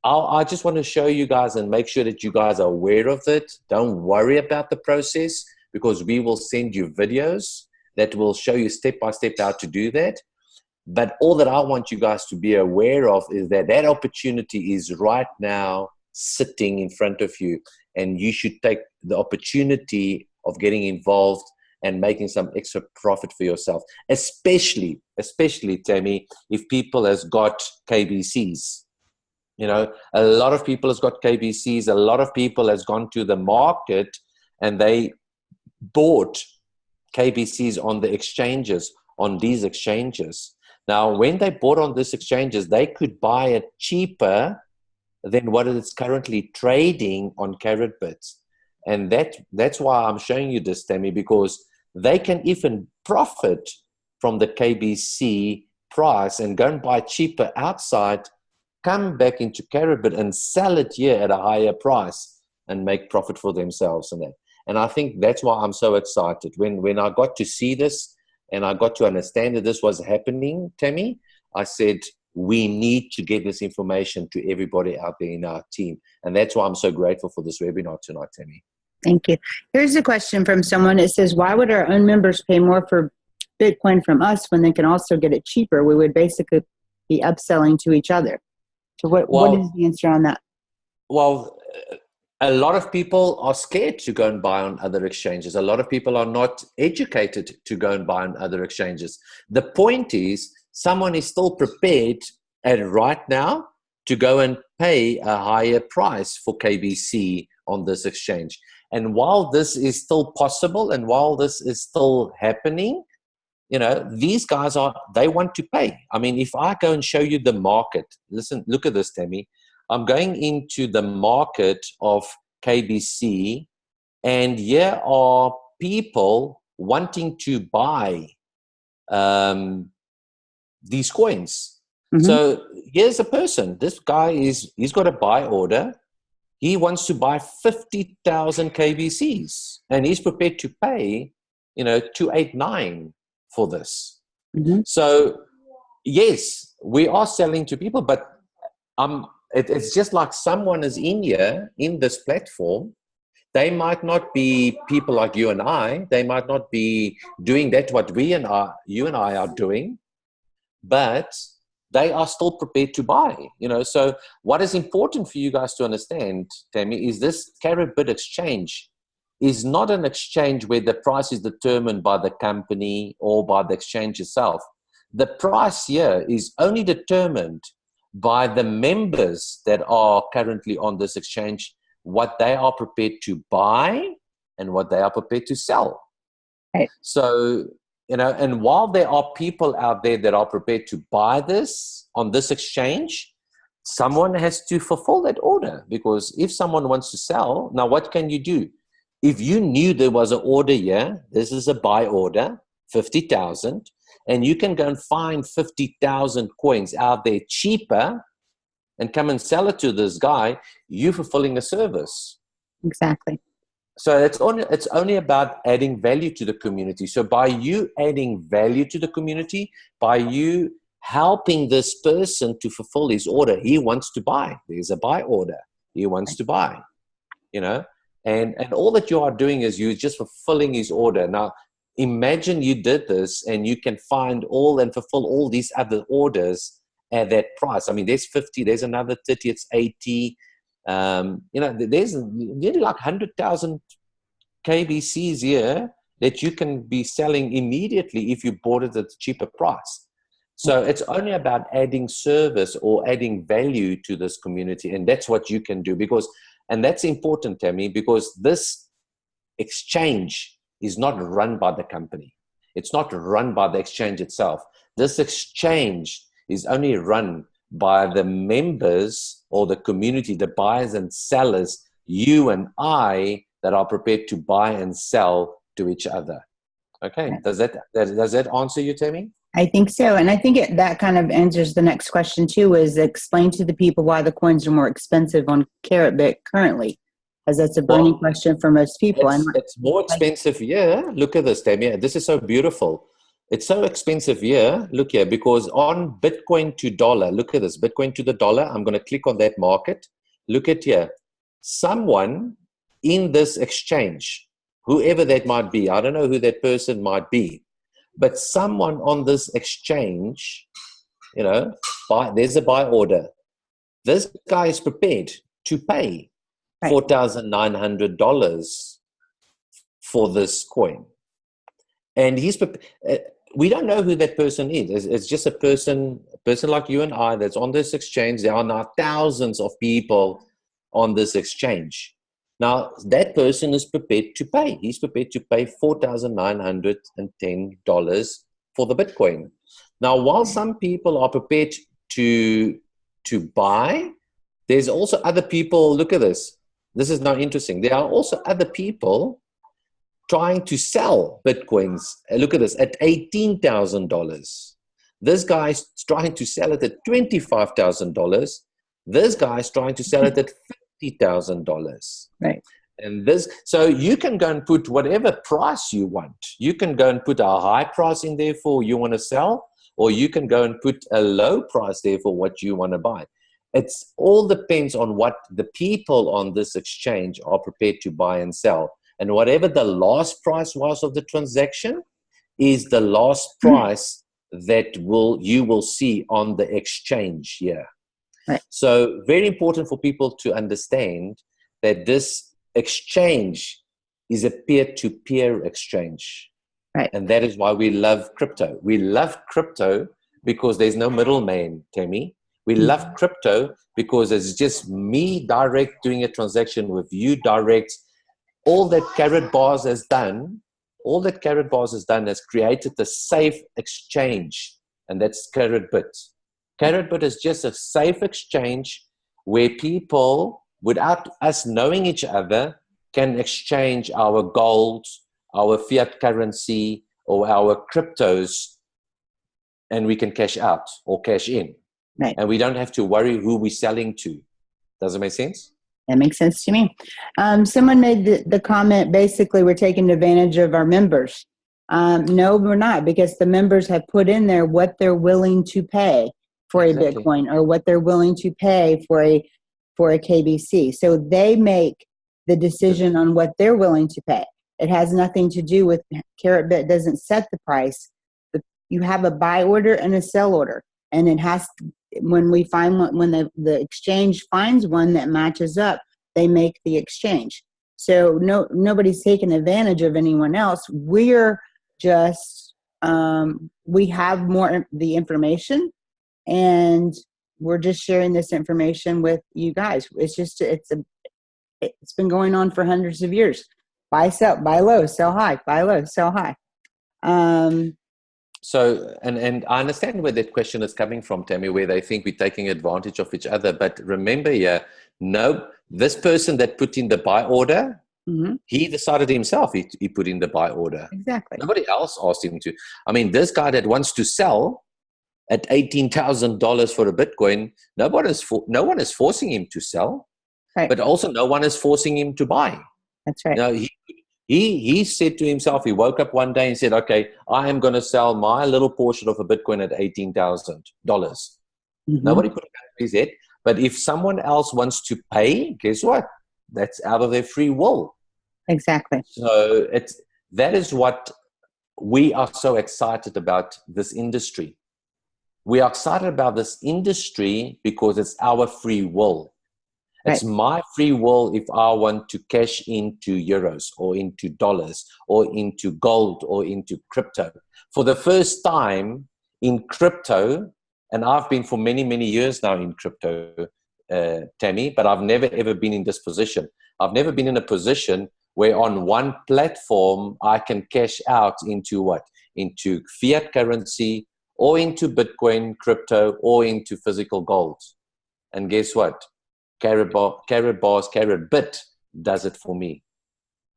S4: I just want to show you guys and make sure that you guys are aware of it. Don't worry about the process because we will send you videos that will show you step by step how to do that. But all that I want you guys to be aware of is that opportunity is right now sitting in front of you, and you should take the opportunity of getting involved and making some extra profit for yourself, especially Tammy, if people has got KBCs. A lot of people has got KBCs. A lot of people has gone to the market and they bought KBCs on the exchanges, on these exchanges. Now, when they bought on these exchanges, they could buy it cheaper than what it's currently trading on Karatbit. And that's why I'm showing you this, Tammy, because they can even profit from the KBC price and go and buy cheaper outside, come back into Karatbit and sell it here at a higher price and make profit for themselves. And I think that's why I'm so excited. When I got to see this and I got to understand that this was happening, Tammy, I said, we need to get this information to everybody out there in our team. And that's why I'm so grateful for this webinar tonight, Tammy.
S2: Thank you. Here's a question from someone that says, why would our own members pay more for Bitcoin from us when they can also get it cheaper? We would basically be upselling to each other. So what is the answer on that?
S4: Well, a lot of people are scared to go and buy on other exchanges. A lot of people are not educated to go and buy on other exchanges. The point is, someone is still prepared and right now to go and pay a higher price for KBC on this exchange. And while this is still possible and while this is still happening, these guys they want to pay. I mean, if I go and show you the market, listen, look at this, Tammy. I'm going into the market of KBC, and here are people wanting to buy these coins.
S2: Mm-hmm.
S4: So here's a person. This guy he's got a buy order. He wants to buy 50,000 KBCs, and he's prepared to pay, 289 for this.
S2: Mm-hmm.
S4: So yes, we are selling to people, but it's just like someone is in here in this platform. They might not be people like you and I. They might not be doing that what you and I are doing, but they are still prepared to buy. So what is important for you guys to understand, Tammy, is this Karatbit exchange is not an exchange where the price is determined by the company or by the exchange itself. The price here is only determined by the members that are currently on this exchange, what they are prepared to buy and what they are prepared to sell.
S2: Right.
S4: So, and while there are people out there that are prepared to buy this on this exchange, someone has to fulfill that order, because if someone wants to sell, now what can you do? If you knew there was an order here, this is a buy order, 50,000, and you can go and find 50,000 coins out there cheaper and come and sell it to this guy, you're fulfilling a service.
S2: Exactly.
S4: So it's only about adding value to the community. So by you adding value to the community, by you helping this person to fulfill his order, he wants to buy. There's a buy order. He wants to buy, and all that you are doing is you're just fulfilling his order. Now, imagine you did this and you can find and fulfill all these other orders at that price. I mean, there's 50, there's another 30, it's 80. There's nearly like 100,000 KBCs here that you can be selling immediately if you bought it at a cheaper price. So it's only about adding service or adding value to this community, and that's what you can do. And that's important, Tammy, because this exchange is not run by the company. It's not run by the exchange itself. This exchange is only run by the members or the community, the buyers and sellers, you and I, that are prepared to buy and sell to each other. Okay, does that answer you, Tammy?
S2: I think so. And I think that kind of answers the next question too, is explain to the people why the coins are more expensive on Karatbit currently, as that's a burning question for most people.
S4: It's more expensive here. Look at this, Tammy. This is so beautiful. It's so expensive here. Look here, because on Bitcoin to dollar, look at this, Bitcoin to the dollar. I'm going to click on that market. Look at here. Someone in this exchange, whoever that might be, I don't know who that person might be, but someone on this exchange, there's a buy order. This guy is prepared to pay $4,900 for this coin. And we don't know who that person is. It's just a person like you and I that's on this exchange. There are now thousands of people on this exchange. Now, that person is prepared to pay. He's prepared to pay $4,910 for the Bitcoin. Now, while some people are prepared to buy, there's also other people. Look at this. This is now interesting. There are also other people trying to sell Bitcoins. Look at this, at $18,000. This guy's trying to sell it at $25,000. This guy's trying to sell it at $50,000.
S2: Right.
S4: And so you can go and put whatever price you want. You can go and put a high price in there for you want to sell, or you can go and put a low price there for what you want to buy. It's all depends on what the people on this exchange are prepared to buy and sell. And whatever the last price was of the transaction is the last price that you will see on the exchange here.
S2: Right.
S4: So very important for people to understand that this exchange is a peer-to-peer exchange.
S2: Right.
S4: And that is why we love crypto. We love crypto because there's no middleman, Tammy. We love crypto because it's just me direct doing a transaction with you direct. All that Karatbars has done, has created a safe exchange, and that's Karatbit. Karatbit is just a safe exchange where people, without us knowing each other, can exchange our gold, our fiat currency, or our cryptos, and we can cash out or cash in.
S2: Right.
S4: And we don't have to worry who we're selling to. Does it make sense?
S2: That makes sense to me. Someone made the comment, basically, we're taking advantage of our members. No, we're not, because the members have put in there what they're willing to pay for a Bitcoin, or what they're willing to pay for a KBC. So they make the decision on what they're willing to pay. It has nothing to do with Karatbit. Doesn't set the price. You have a buy order and a sell order, and it has to, when we find one, when the exchange finds one that matches up, they make the exchange. So nobody's taking advantage of anyone else. We're just we have more the information, and we're just sharing this information with you guys. It's been going on for hundreds of years. Buy, sell, buy low, sell high, buy low, sell high.
S4: So, and I understand where that question is coming from, Tammy, where they think we're taking advantage of each other. But remember here, no, this person that put in the buy order, he decided himself, he put in the buy order.
S2: Exactly.
S4: Nobody else asked him to. I mean, this guy that wants to sell at $18,000 for a Bitcoin, no one is forcing him to sell,
S2: right.
S4: But also no one is forcing him to buy.
S2: That's right.
S4: You know, he said to himself, he woke up one day and said, okay, I am going to sell my little portion of a Bitcoin at $18,000. Nobody put a gun to his head. But if someone else wants to pay, guess what? That's out of their free will.
S2: Exactly.
S4: So that is what we are so excited about this industry. We are excited about this industry because it's our free will. It's my free will if I want to cash into euros or into dollars or into gold or into crypto. For the first time in crypto, and I've been for many, many years now in crypto, Tammy, but I've never ever been in this position. I've never been in a position where on one platform I can cash out into what? Into fiat currency or into Bitcoin, crypto, or into physical gold. And guess what? Karatbit does it for me.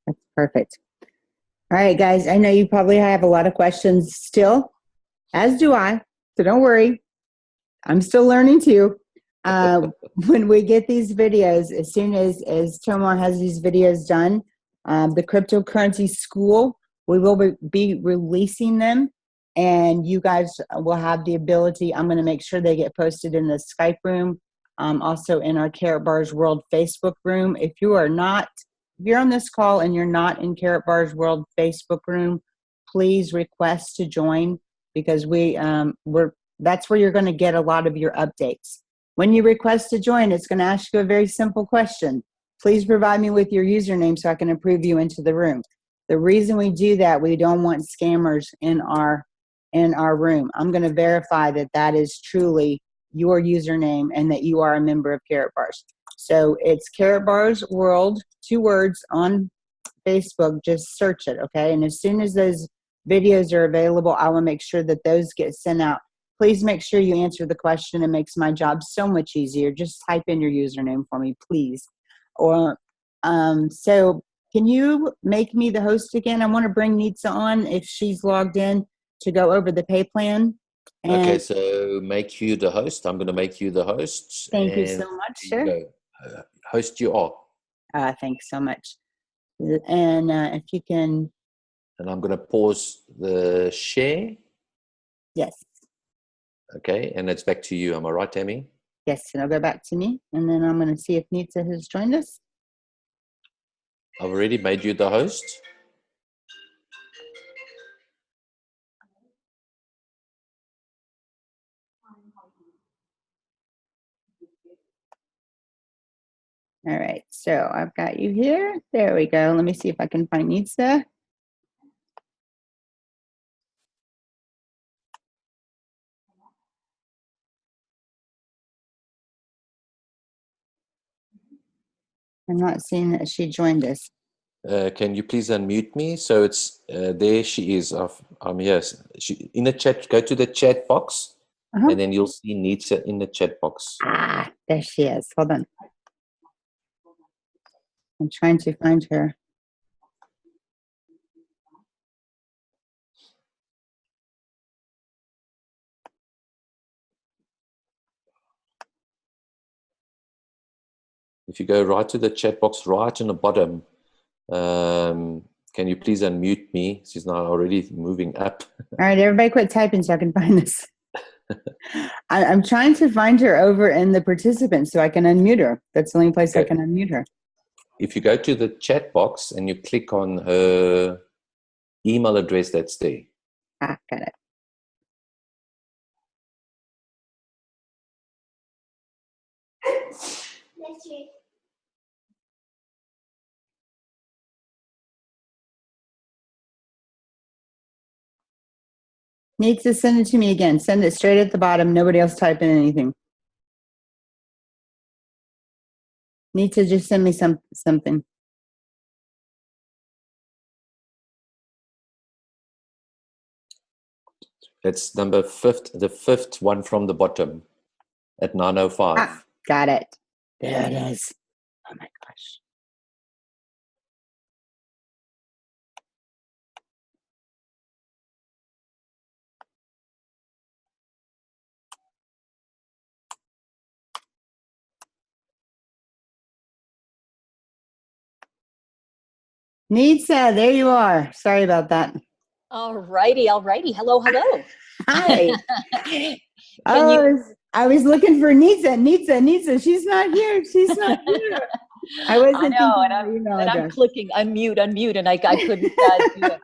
S2: That's perfect. All right, guys, I know you probably have a lot of questions still, as do I, so don't worry. I'm still learning too. When we get these videos, as soon as Tomar has these videos done, the cryptocurrency school, we will be releasing them, and you guys will have the ability. I'm going to make sure they get posted in the Skype room, also in our Karatbars World Facebook room. If you're on this call and you're not in Karatbars World Facebook room, please request to join, because that's where you're going to get a lot of your updates. When you request to join, it's going to ask you a very simple question. Please provide me with your username so I can approve you into the room. The reason we do that, we don't want scammers in our room. I'm going to verify that is truly your username and that you are a member of Karatbars. So it's Karatbars World, 2 words, on Facebook. Just search it, okay? And as soon as those videos are available, I will make sure that those get sent out. Please make sure you answer the question. It makes my job so much easier. Just type in your username for me, please. Or so can you make me the host again? I want to bring Nitsa on if she's logged in to go over the pay plan. And
S4: okay, so make you the host. I'm going to make you the host.
S2: Thank you so much, sir.
S4: Host you are.
S2: Thanks so much. And if you can.
S4: And I'm going to pause the share.
S2: Yes.
S4: Okay, and it's back to you. Am I right, Tammy?
S2: Yes, and I'll go back to me. And then I'm going to see if Nitsa has joined us.
S4: I've already made you the host.
S2: All right, so I've got you here. There we go. Let me see if I can find Nitsa. I'm not seeing that she joined us.
S4: Can you please unmute me? So it's there she is. Yes, she in the chat. Go to the chat box, and then you'll see Nita in the chat box.
S2: Ah, there she is. Hold on. I'm trying to find her.
S4: If you go right to the chat box, right in the bottom, can you please unmute me? She's now already moving up.
S2: All right, everybody quit typing so I can find this. I'm trying to find her over in the participants so I can unmute her. That's the only place I can unmute her.
S4: If you go to the chat box and you click on her email address that's there.
S2: Ah, got it. Needs to send it to me again. Send it straight at the bottom. Nobody else typing anything. Need to just send me something.
S4: It's the fifth one from the bottom at 9:05.
S2: Ah, got it. There it is. Oh my gosh. Nitsa, there you are. Sorry about that.
S5: All righty. Hello.
S2: Hi. I was looking for Nitsa. She's not here. I wasn't thinking of your email address.
S5: I'm clicking unmute, and I couldn't do it. But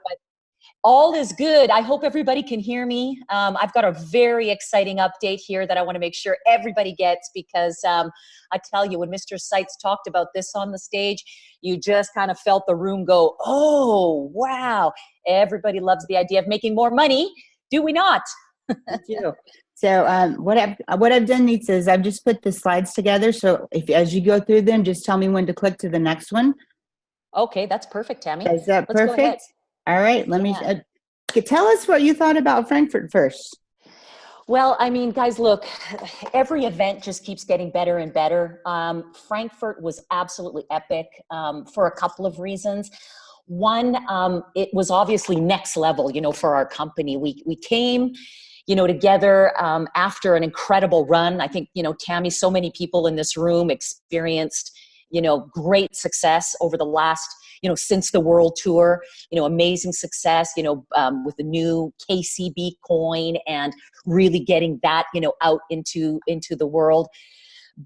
S5: all is good. I hope everybody can hear me. I've got a very exciting update here that I want to make sure everybody gets, because I tell you, when Mr. Seitz talked about this on the stage, you just kind of felt the room go, oh, wow. Everybody loves the idea of making more money. Do we not?
S2: So what I've done, Nitsa, is I've just put the slides together. So as you go through them, just tell me when to click to the next one.
S5: Okay, that's perfect, Tammy.
S2: Is that perfect? All right, let me tell us what you thought about Frankfurt first.
S5: Well, I mean, guys, look, every event just keeps getting better and better. Frankfurt was absolutely epic for a couple of reasons. One, it was obviously next level, for our company. We came, together after an incredible run. I think, Tammy, so many people in this room experienced, great success over the last, since the world tour, amazing success, with the new KCB coin and really getting that, out into the world.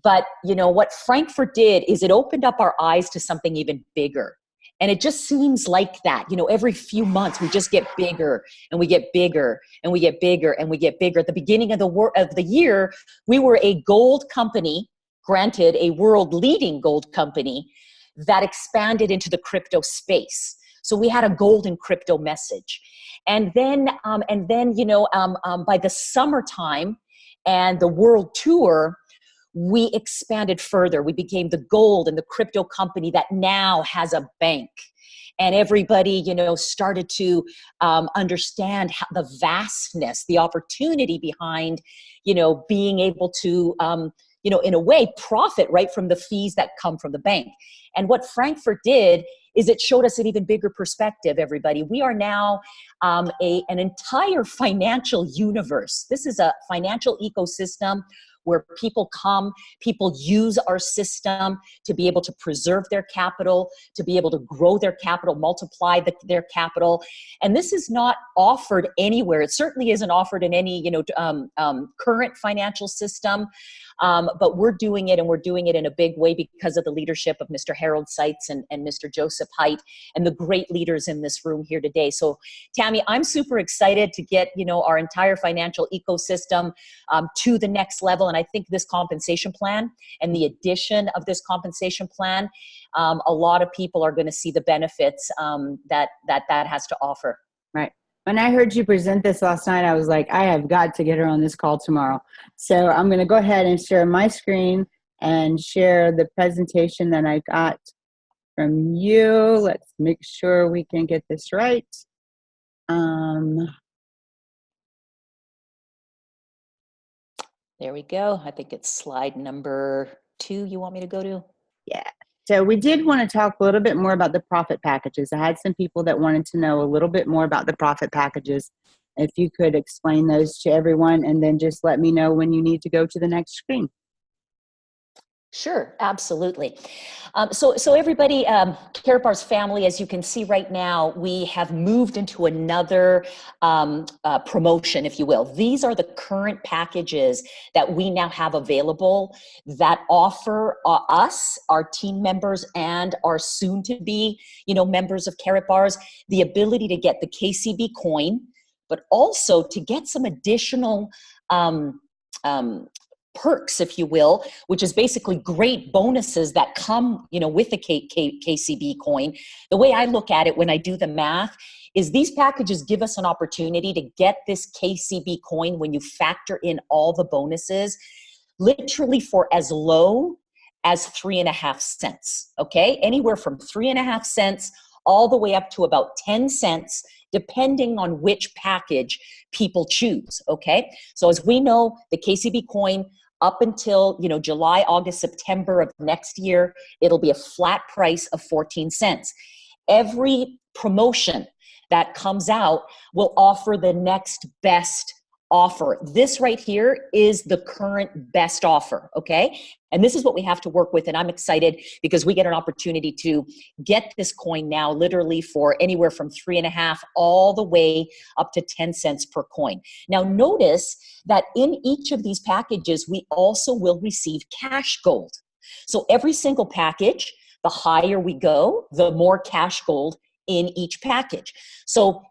S5: But, what Frankfurt did is it opened up our eyes to something even bigger. And it just seems like that, every few months we just get bigger and we get bigger and we get bigger and we get bigger. At the beginning of the year, we were a gold company, granted a world leading gold company, that expanded into the crypto space. So we had a golden crypto message. And then by the summertime and the world tour, we expanded further. We became the gold and the crypto company that now has a bank. And everybody, started to understand the vastness, the opportunity behind, being able to, in a way, profit right from the fees that come from the bank. And what Frankfurt did is it showed us an even bigger perspective, everybody. We are now an entire financial universe. This is a financial ecosystem where people use our system to be able to preserve their capital, to be able to grow their capital, multiply their capital. And this is not offered anywhere. It certainly isn't offered in any, current financial system. But we're doing it, and we're doing it in a big way because of the leadership of Mr. Harold Seitz and Mr. Joseph Haidt and the great leaders in this room here today. So, Tammy, I'm super excited to get, our entire financial ecosystem to the next level. And I think this compensation plan and the addition of this compensation plan, a lot of people are going to see the benefits that has to offer.
S2: Right. When I heard you present this last night, I was like, I have got to get her on this call tomorrow. So I'm going to go ahead and share my screen and share the presentation that I got from you. Let's make sure we can get this right.
S5: There we go. I think it's slide number 2 you want me to go to?
S2: Yeah. So we did want to talk a little bit more about the profit packages. I had some people that wanted to know a little bit more about the profit packages. If you could explain those to everyone, and then just let me know when you need to go to the next screen.
S5: Sure, absolutely. So everybody, Karatbar's family, as you can see right now, we have moved into another promotion, if you will. These are the current packages that we now have available that offer us, our team members, and our soon-to-be, members of Karatbars, the ability to get the KCB coin, but also to get some additional perks, if you will, which is basically great bonuses that come, with the KCB coin. The way I look at it when I do the math is these packages give us an opportunity to get this KCB coin when you factor in all the bonuses, literally for as low as 3.5 cents, okay? Anywhere from 3.5 cents all the way up to about 10 cents, depending on which package people choose, okay? So as we know, the KCB coin, up until, July, August, September of next year, it'll be a flat price of 14 cents. Every promotion that comes out will offer the next best offer. This right here is the current best offer, okay? And this is what we have to work with, and I'm excited because we get an opportunity to get this coin now literally for anywhere from 3.5 all the way up to 10 cents per coin. Now notice that in each of these packages, we also will receive cash gold. So every single package, the higher we go, the more cash gold in each package. So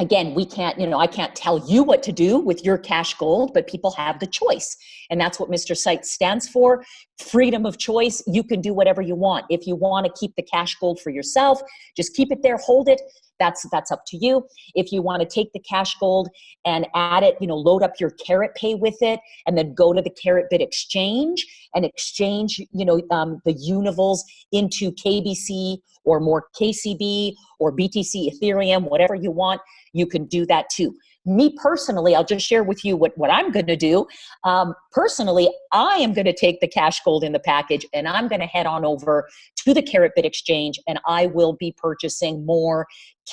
S5: again, we can't, I can't tell you what to do with your cash gold, but people have the choice. And that's what Mr. Seitz stands for, freedom of choice. You can do whatever you want. If you want to keep the cash gold for yourself, just keep it there, hold it. That's up to you. If you want to take the cash gold and add it, load up your Karatpay with it, and then go to the Karatbit exchange and exchange, the Univals into KBC or more KCB or BTC, Ethereum, whatever you want, you can do that too. Me personally, I'll just share with you what I'm going to do. Personally, I am going to take the cash gold in the package and I'm going to head on over to the Karatbit exchange and I will be purchasing more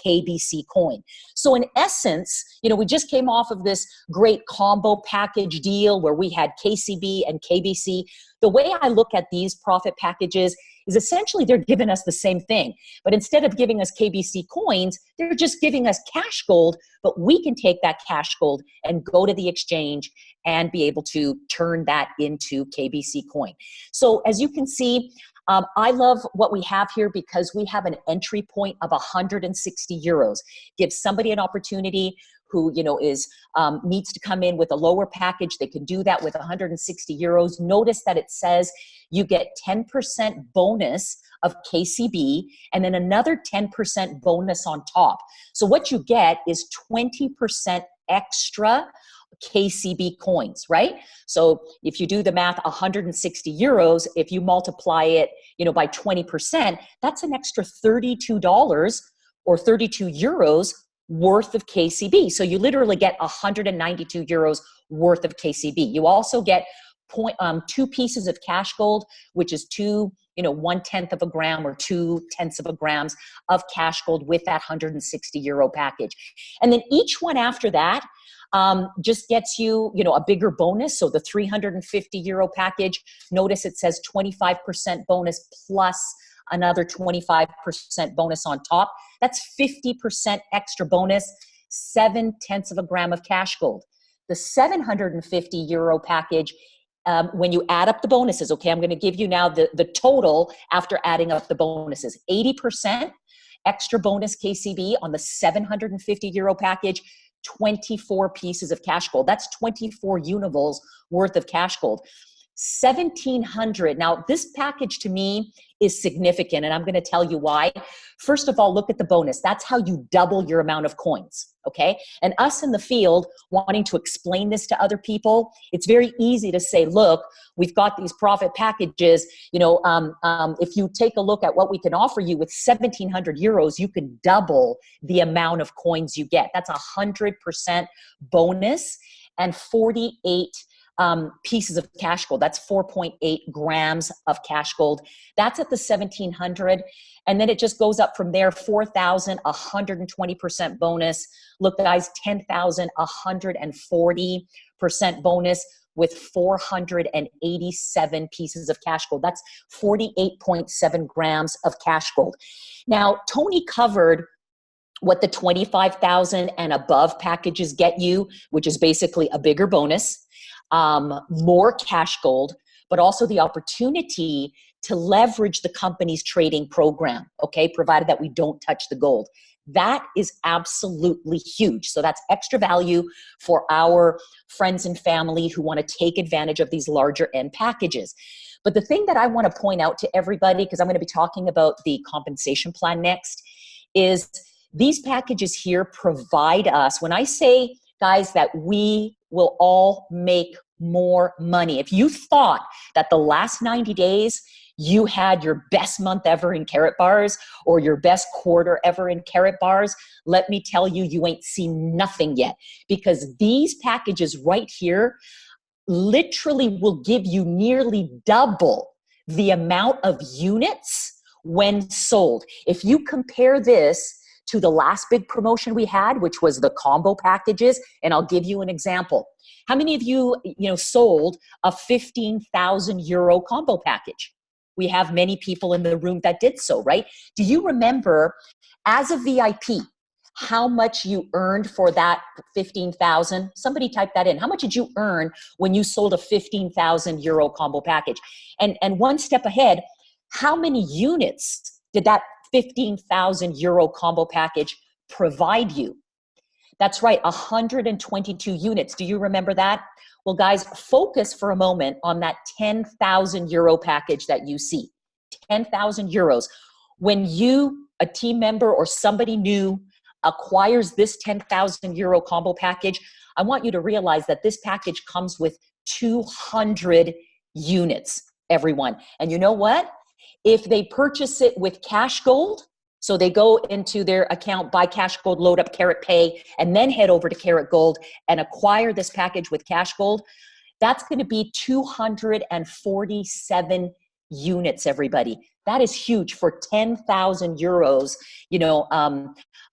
S5: KBC coin. So in essence, we just came off of this great combo package deal where we had KCB and KBC. The way I look at these profit packages is essentially they're giving us the same thing. But instead of giving us KBC coins, they're just giving us cash gold, but we can take that cash gold and go to the exchange and be able to turn that into KBC coin. So as you can see, I love what we have here because we have an entry point of 160 euros. Gives somebody an opportunity who needs to come in with a lower package. They can do that with 160 euros. Notice that it says you get 10% bonus of KCB and then another 10% bonus on top. So what you get is 20% extra KCB coins, right? So if you do the math, 160 euros, if you multiply it, by 20%, that's an extra $32 or 32 euros worth of KCB. So you literally get 192 euros worth of KCB. You also get 2 pieces of cash gold, which is 1/10 of a gram or 2/10 of a grams of cash gold with that 160 euro package. And then each one after that just gets you, a bigger bonus. So the 350 euro package, notice it says 25% bonus plus another 25% bonus on top. That's 50% extra bonus, 0.7 of a gram of cash gold. The 750 euro package, when you add up the bonuses, okay, I'm going to give you now the total after adding up the bonuses. 80% extra bonus KCB on the 750 euro package, 24 pieces of cash gold. That's 24 Univals worth of cash gold. $1,700. Now, this package to me is significant, and I'm going to tell you why. First of all, look at the bonus. That's how you double your amount of coins, okay? And us in the field wanting to explain this to other people, it's very easy to say, look, we've got these profit packages. If you take a look at what we can offer you with 1,700 euros, you can double the amount of coins you get. That's 100% bonus and 48 pieces of cash gold. That's 4.8 grams of cash gold. That's at the 1,700. And then it just goes up from there. 4,000, 120% bonus. Look, guys, 10,000, 140% bonus with 487 pieces of cash gold. That's 48.7 grams of cash gold. Now, Tony covered what the 25,000 and above packages get you, which is basically a bigger bonus, more cash gold, but also the opportunity to leverage the company's trading program, okay, provided that we don't touch the gold. That is absolutely huge. So that's extra value for our friends and family who want to take advantage of these larger end packages. But the thing that I want to point out to everybody, because I'm going to be talking about the compensation plan next, is these packages here provide us, when I say, guys, that we will all make more money. If you thought that the last 90 days you had your best month ever in Karatbars or your best quarter ever in Karatbars, let me tell you, you ain't seen nothing yet, because these packages right here literally will give you nearly double the amount of units when sold. If you compare this to the last big promotion we had, which was the combo packages, and I'll give you an example. How many of you, sold a 15,000 euro combo package? We have many people in the room that did so, right? Do you remember, as a VIP, how much you earned for that 15,000? Somebody type that in. How much did you earn when you sold a 15,000 euro combo package? And one step ahead, how many units did that 15,000 euro combo package provide you? That's right, 122 units. Do you remember that? Well, guys, focus for a moment on that 10,000 euro package that you see. 10,000 euros. When you, a team member or somebody new, acquires this 10,000 euro combo package, I want you to realize that this package comes with 200 units, everyone. And you know what? If they purchase it with cash gold, so they go into their account, buy cash gold, load up Karat Pay, and then head over to Karat Gold and acquire this package with cash gold, that's going to be 247 units, everybody. That is huge for 10,000 euros,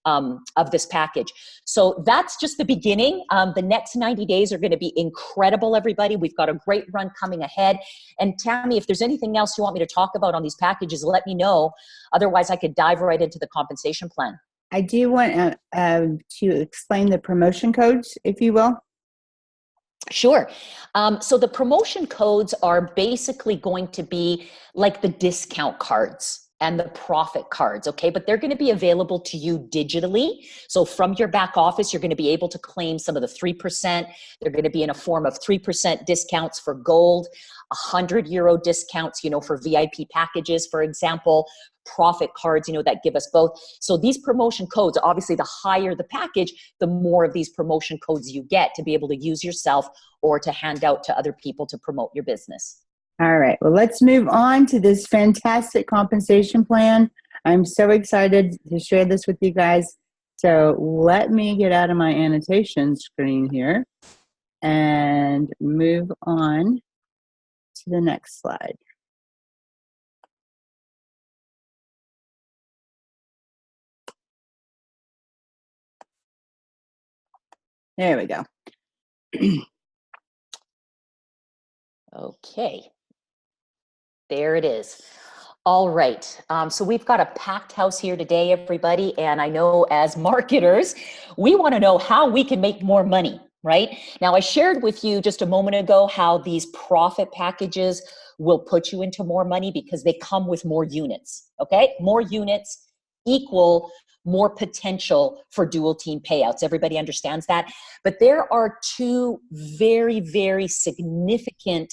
S5: of this package. So that's just the beginning. The next 90 days are going to be incredible, everybody. We've got a great run coming ahead. And Tammy, if there's anything else you want me to talk about on these packages, let me know. Otherwise, I could dive right into the compensation plan.
S2: I do want to explain the promotion codes, if you will.
S5: Sure. So the promotion codes are basically going to be like the discount cards and the profit cards, okay? But they're going to be available to you digitally. So from your back office, you're going to be able to claim some of the 3%. They're going to be in a form of 3% discounts for gold, 100 euro discounts, for VIP packages, for example, profit cards, that give us both. So these promotion codes, obviously the higher the package, the more of these promotion codes you get to be able to use yourself or to hand out to other people to promote your business.
S2: All right, well, let's move on to this fantastic compensation plan. I'm so excited to share this with you guys. So let me get out of my annotation screen here and move on to the next slide. There we go.
S5: Okay. There it is. All right. So we've got a packed house here today, everybody. And I know as marketers, we want to know how we can make more money, right? Now, I shared with you just a moment ago how these profit packages will put you into more money because they come with more units, okay? More units equal more potential for dual team payouts. Everybody understands that. But there are two very, very significant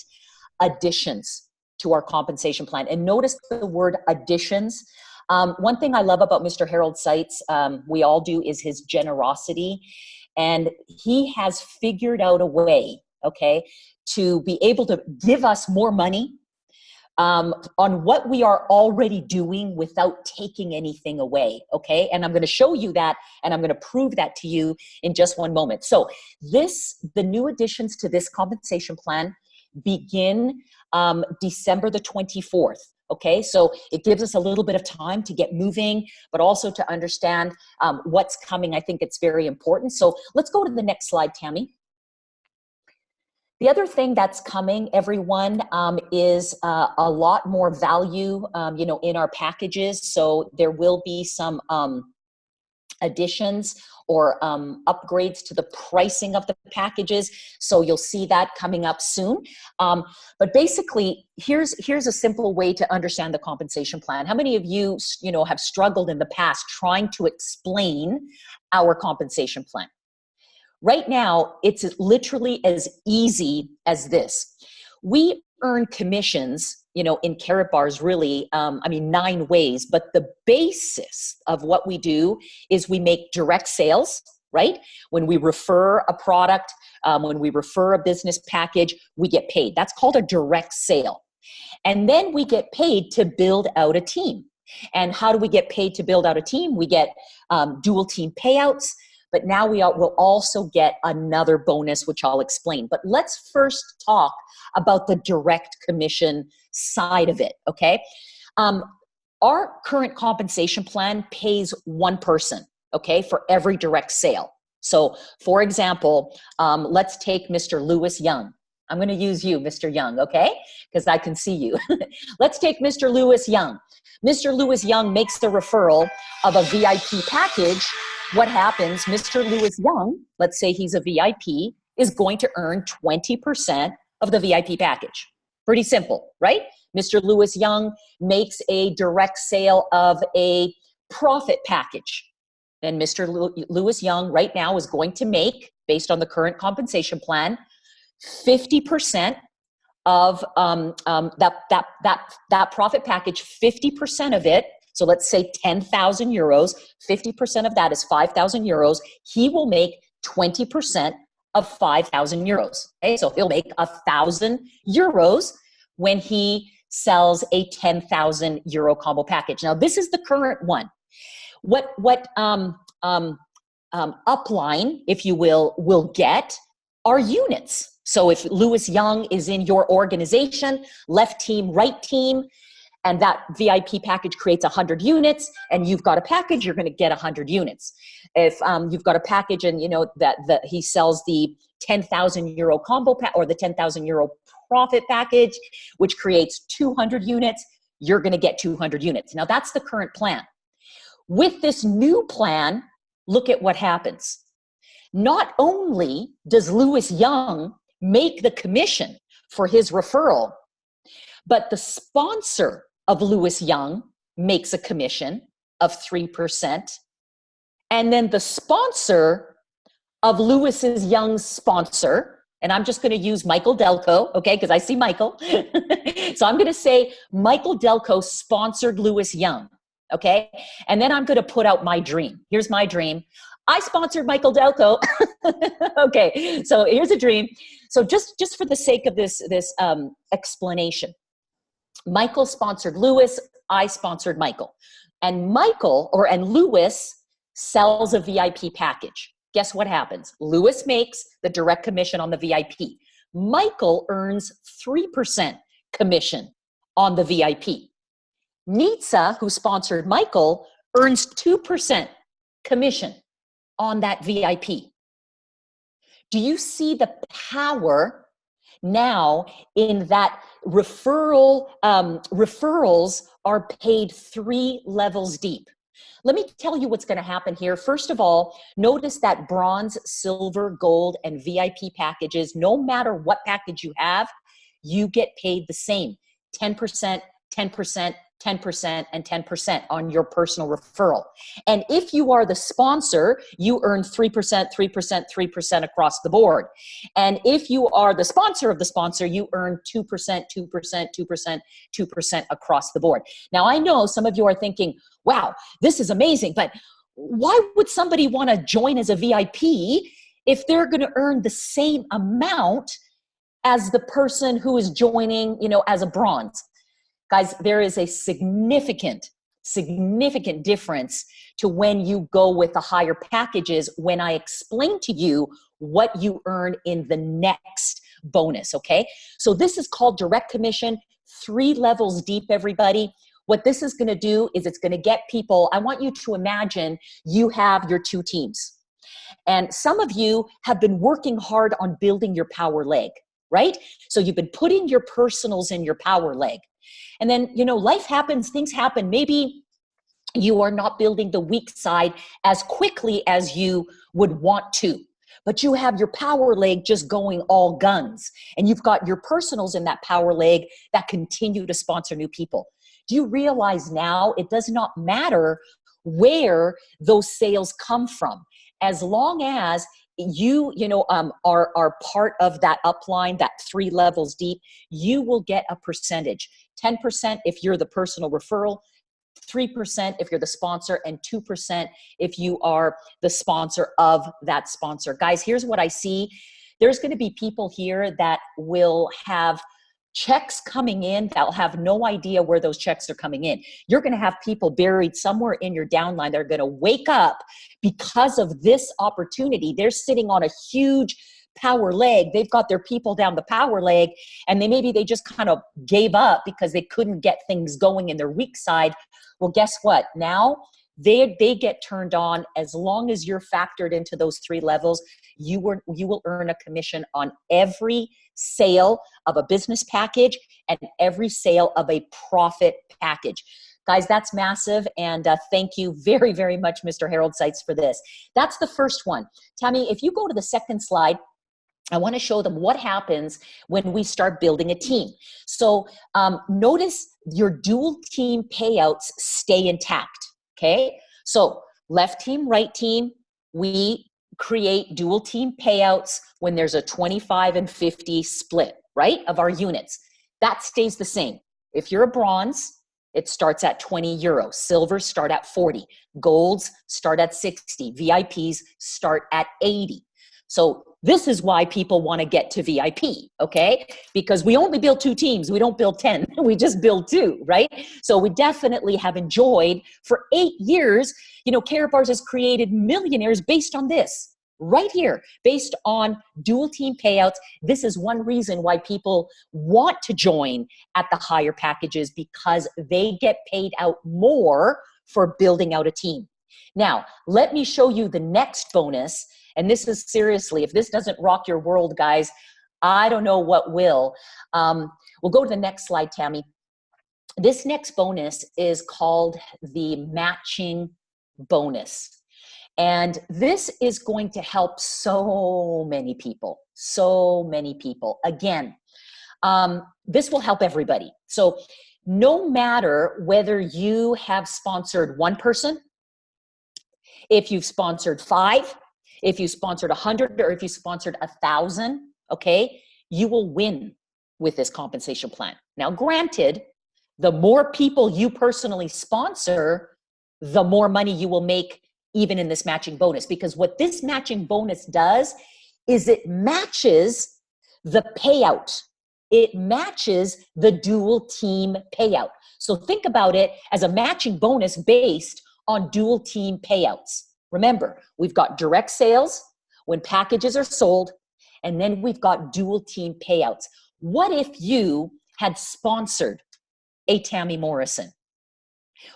S5: additions to our compensation plan. And notice the word additions. One thing I love about Mr. Harold Seitz, we all do, is his generosity. And he has figured out a way, okay, to be able to give us more money on what we are already doing without taking anything away, okay? And I'm going to show you that, and I'm going to prove that to you in just one moment. So the new additions to this compensation plan begin December the 24th. Okay, so it gives us a little bit of time to get moving, but also to understand what's coming. I think it's very important. So let's go to the next slide, Tammy. The other thing that's coming, everyone, is a lot more value, in our packages. So there will be some additions or upgrades to the pricing of the packages. So you'll see that coming up soon. But basically, here's a simple way to understand the compensation plan. How many of you, have struggled in the past trying to explain our compensation plan? Right now, it's literally as easy as this. We earn commissions, in Karatbars, really, 9 ways, but the basis of what we do is we make direct sales, right? When we refer a product, when we refer a business package, we get paid. That's called a direct sale. And then we get paid to build out a team. And how do we get paid to build out a team? We get dual team payouts, but now will also get another bonus, which I'll explain. But let's first talk about the direct commission side of it, okay? Our current compensation plan pays one person, okay, for every direct sale. So, for example, let's take Mr. Lewis Young. I'm going to use you, Mr. Young, okay? Because I can see you. Let's take Mr. Lewis Young. Mr. Lewis Young makes the referral of a VIP package. What happens? Mr. Lewis Young, let's say he's a VIP, is going to earn 20% of the VIP package. Pretty simple, right? Mr. Lewis Young makes a direct sale of a profit package. Then Mr. Lewis Young right now is going to make, based on the current compensation plan, 50% of that profit package, 50% of it. So let's say 10,000 euros, 50% of that is 5,000 euros. He will make 20% of 5,000 euros. Okay, so he'll make 1,000 euros when he sells a 10,000 euro combo package. Now, this is the current one. What upline, if you will get are units. So if Lewis Young is in your organization, left team, right team, and that VIP package creates 100 units, and you've got a package, you're going to get 100 units. If you've got a package and that he sells the 10,000 euro combo or the 10,000 euro profit package, which creates 200 units, you're going to get 200 units. Now that's the current plan. With this new plan, look at what happens. Not only does Lewis Young make the commission for his referral, but the sponsor of Lewis Young makes a commission of 3%. And then the sponsor of Lewis Young's sponsor, and I'm just going to use Michael Delco, okay, because I see Michael. So I'm going to say Michael Delco sponsored Lewis Young, okay? And then I'm going to put out my dream. Here's my dream. I sponsored Michael Delco. Okay, so here's a dream. So just for the sake of this explanation, Michael sponsored Lewis, I sponsored Michael. And Lewis sells a VIP package. Guess what happens? Lewis makes the direct commission on the VIP. Michael earns 3% commission on the VIP. Nitsa, who sponsored Michael, earns 2% commission on that VIP. Do you see the power now in that referrals are paid 3 levels deep? Let me tell you what's going to happen here. First of all, notice that bronze, silver, gold, and VIP packages, no matter what package you have, you get paid the same. 10%, 10%, 10%, and 10% on your personal referral. And if you are the sponsor, you earn 3%, 3%, 3% across the board. And if you are the sponsor of the sponsor, you earn 2%, 2%, 2%, 2% across the board. Now, I know some of you are thinking, wow, this is amazing, but why would somebody want to join as a VIP if they're going to earn the same amount as the person who is joining, as a bronze? Guys, there is a significant difference to when you go with the higher packages when I explain to you what you earn in the next bonus, okay? So this is called direct commission, 3 levels deep, everybody. What this is going to do is it's going to get people, I want you to imagine you have your 2 teams. And some of you have been working hard on building your power leg, right? So you've been putting your personals in your power leg. And then, life happens, things happen. Maybe you are not building the weak side as quickly as you would want to, but you have your power leg just going all guns. And you've got your personals in that power leg that continue to sponsor new people. Do you realize now it does not matter where those sales come from? As long as you are part of that upline, that 3 levels deep, you will get a percentage. 10% if you're the personal referral, 3% if you're the sponsor, and 2% if you are the sponsor of that sponsor. Guys, here's what I see. There's going to be people here that will have checks coming in that'll have no idea where those checks are coming in. You're going to have people buried somewhere in your downline that are going to wake up because of this opportunity. They're sitting on a huge power leg. They've got their people down the power leg, and maybe they just kind of gave up because they couldn't get things going in their weak side. Well, guess what? Now they get turned on. As long as you're factored into those 3 levels, you will earn a commission on every sale of a business package and every sale of a profit package. Guys, that's massive. And thank you very, very much, Mr. Harold Seitz, for this. That's the first one. Tammy, if you go to the second slide, I want to show them what happens when we start building a team. So notice your dual team payouts stay intact, okay? So left team, right team, we create dual team payouts when there's a 25 and 50 split, right, of our units. That stays the same. If you're a bronze, it starts at 20 euros. Silvers start at 40. Golds start at 60. VIPs start at 80. So this is why people want to get to VIP, okay? Because we only build 2 teams. We don't build 10. We just build 2, right? So we definitely have enjoyed for 8 years, Karatbars has created millionaires based on this, right here, based on dual team payouts. This is one reason why people want to join at the higher packages, because they get paid out more for building out a team. Now, let me show you the next bonus. And this is seriously, if this doesn't rock your world, guys, I don't know what will. We'll go to the next slide, Tammy. This next bonus is called the matching bonus. And this is going to help so many people, so many people. Again, this will help everybody. So no matter whether you have sponsored 1 person, if you've sponsored 5, if you sponsored 100, or if you sponsored 1,000, okay, you will win with this compensation plan. Now, granted, the more people you personally sponsor, the more money you will make even in this matching bonus. Because what this matching bonus does is it matches the payout. It matches the dual team payout. So think about it as a matching bonus based on dual team payouts. Remember, we've got direct sales when packages are sold, and then we've got dual team payouts. What if you had sponsored a Tammy Morrison?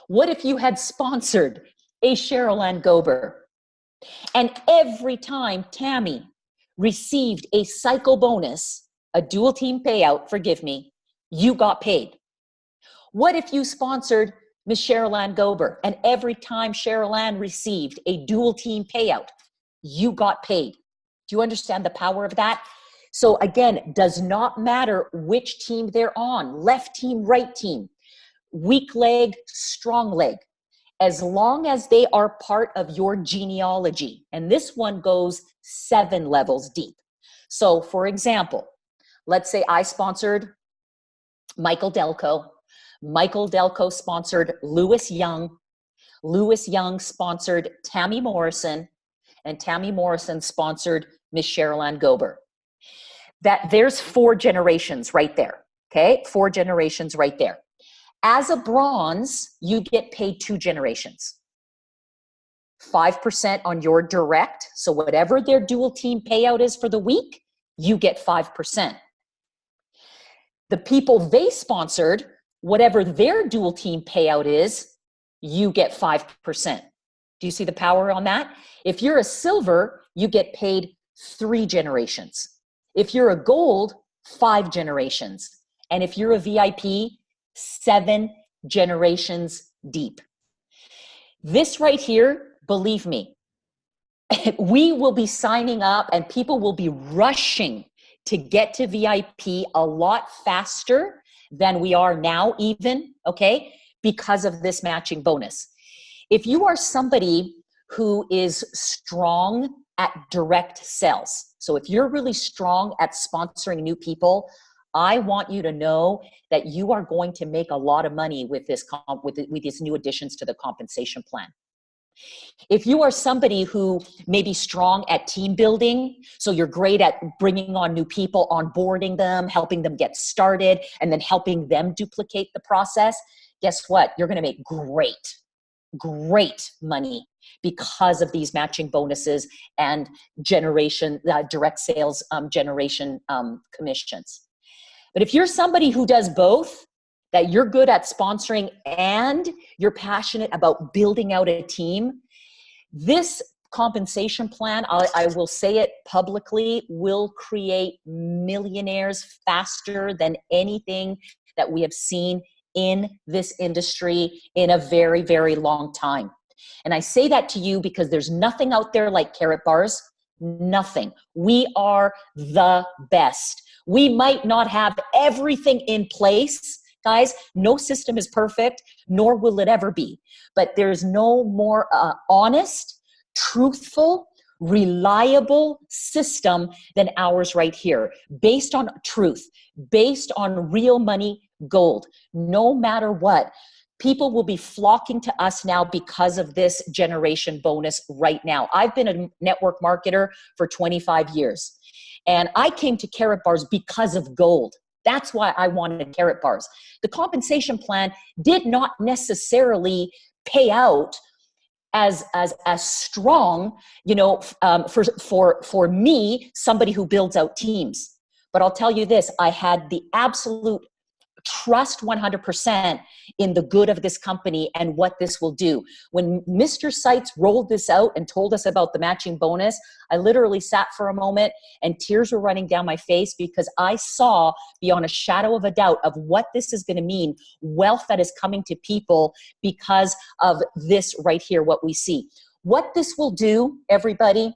S5: What if you had sponsored a Cheryl Ann Gober? And every time Tammy received a cycle bonus, a dual team payout, forgive me, you got paid. What if you sponsored Miss Cheryl Ann Gober, and every time Cheryl Ann received a dual team payout, you got paid? Do you understand the power of that? So again, does not matter which team they're on, left team, right team. weak leg, strong leg, as long as they are part of your genealogy. And this one goes 7 levels deep. So for example, let's say I sponsored Michael Delco. Michael Delco sponsored Lewis Young. Lewis Young sponsored Tammy Morrison, and Tammy Morrison sponsored Miss Cheryl Ann Gober. There's 4 generations right there, okay? 4 generations right there. As a bronze, you get paid 2 generations. 5% on your direct, so whatever their dual team payout is for the week, you get 5%. The people they sponsored, whatever their dual team payout is, you get 5%. Do you see the power on that? If you're a silver, you get paid 3 generations. If you're a gold, 5 generations. And if you're a VIP, 7 generations deep. This right here, believe me, we will be signing up and people will be rushing to get to VIP a lot faster than we are now even, okay, because of this matching bonus. If you are somebody who is strong at direct sales, so if you're really strong at sponsoring new people, I want you to know that you are going to make a lot of money with this with these new additions to the compensation plan. If you are somebody who may be strong at team building, so you're great at bringing on new people, onboarding them, helping them get started, and then helping them duplicate the process, guess what? You're going to make great money because of these matching bonuses and direct sales generation commissions. But if you're somebody who does both, that you're good at sponsoring and you're passionate about building out a team, this compensation plan, I will say it publicly, will create millionaires faster than anything that we have seen in this industry in a very, very long time. And I say that to you because there's nothing out there like Karat Bars. Nothing. We are the best. We might not have everything in place. Guys, no system is perfect, nor will it ever be. But there's no more honest, truthful, reliable system than ours right here. Based on truth, based on real money, gold. No matter what, people will be flocking to us now because of this generation bonus right now. I've been a network marketer for 25 years. And I came to Karat Bars because of gold. That's why I wanted Karat Bars. The compensation plan did not necessarily pay out as strong, for me, somebody who builds out teams. But I'll tell you this, I had the absolute trust 100% in the good of this company and what this will do. When Mr. Seitz rolled this out and told us about the matching bonus, I literally sat for a moment and tears were running down my face because I saw beyond a shadow of a doubt of what this is going to mean, wealth that is coming to people because of this right here, what we see. What this will do, everybody,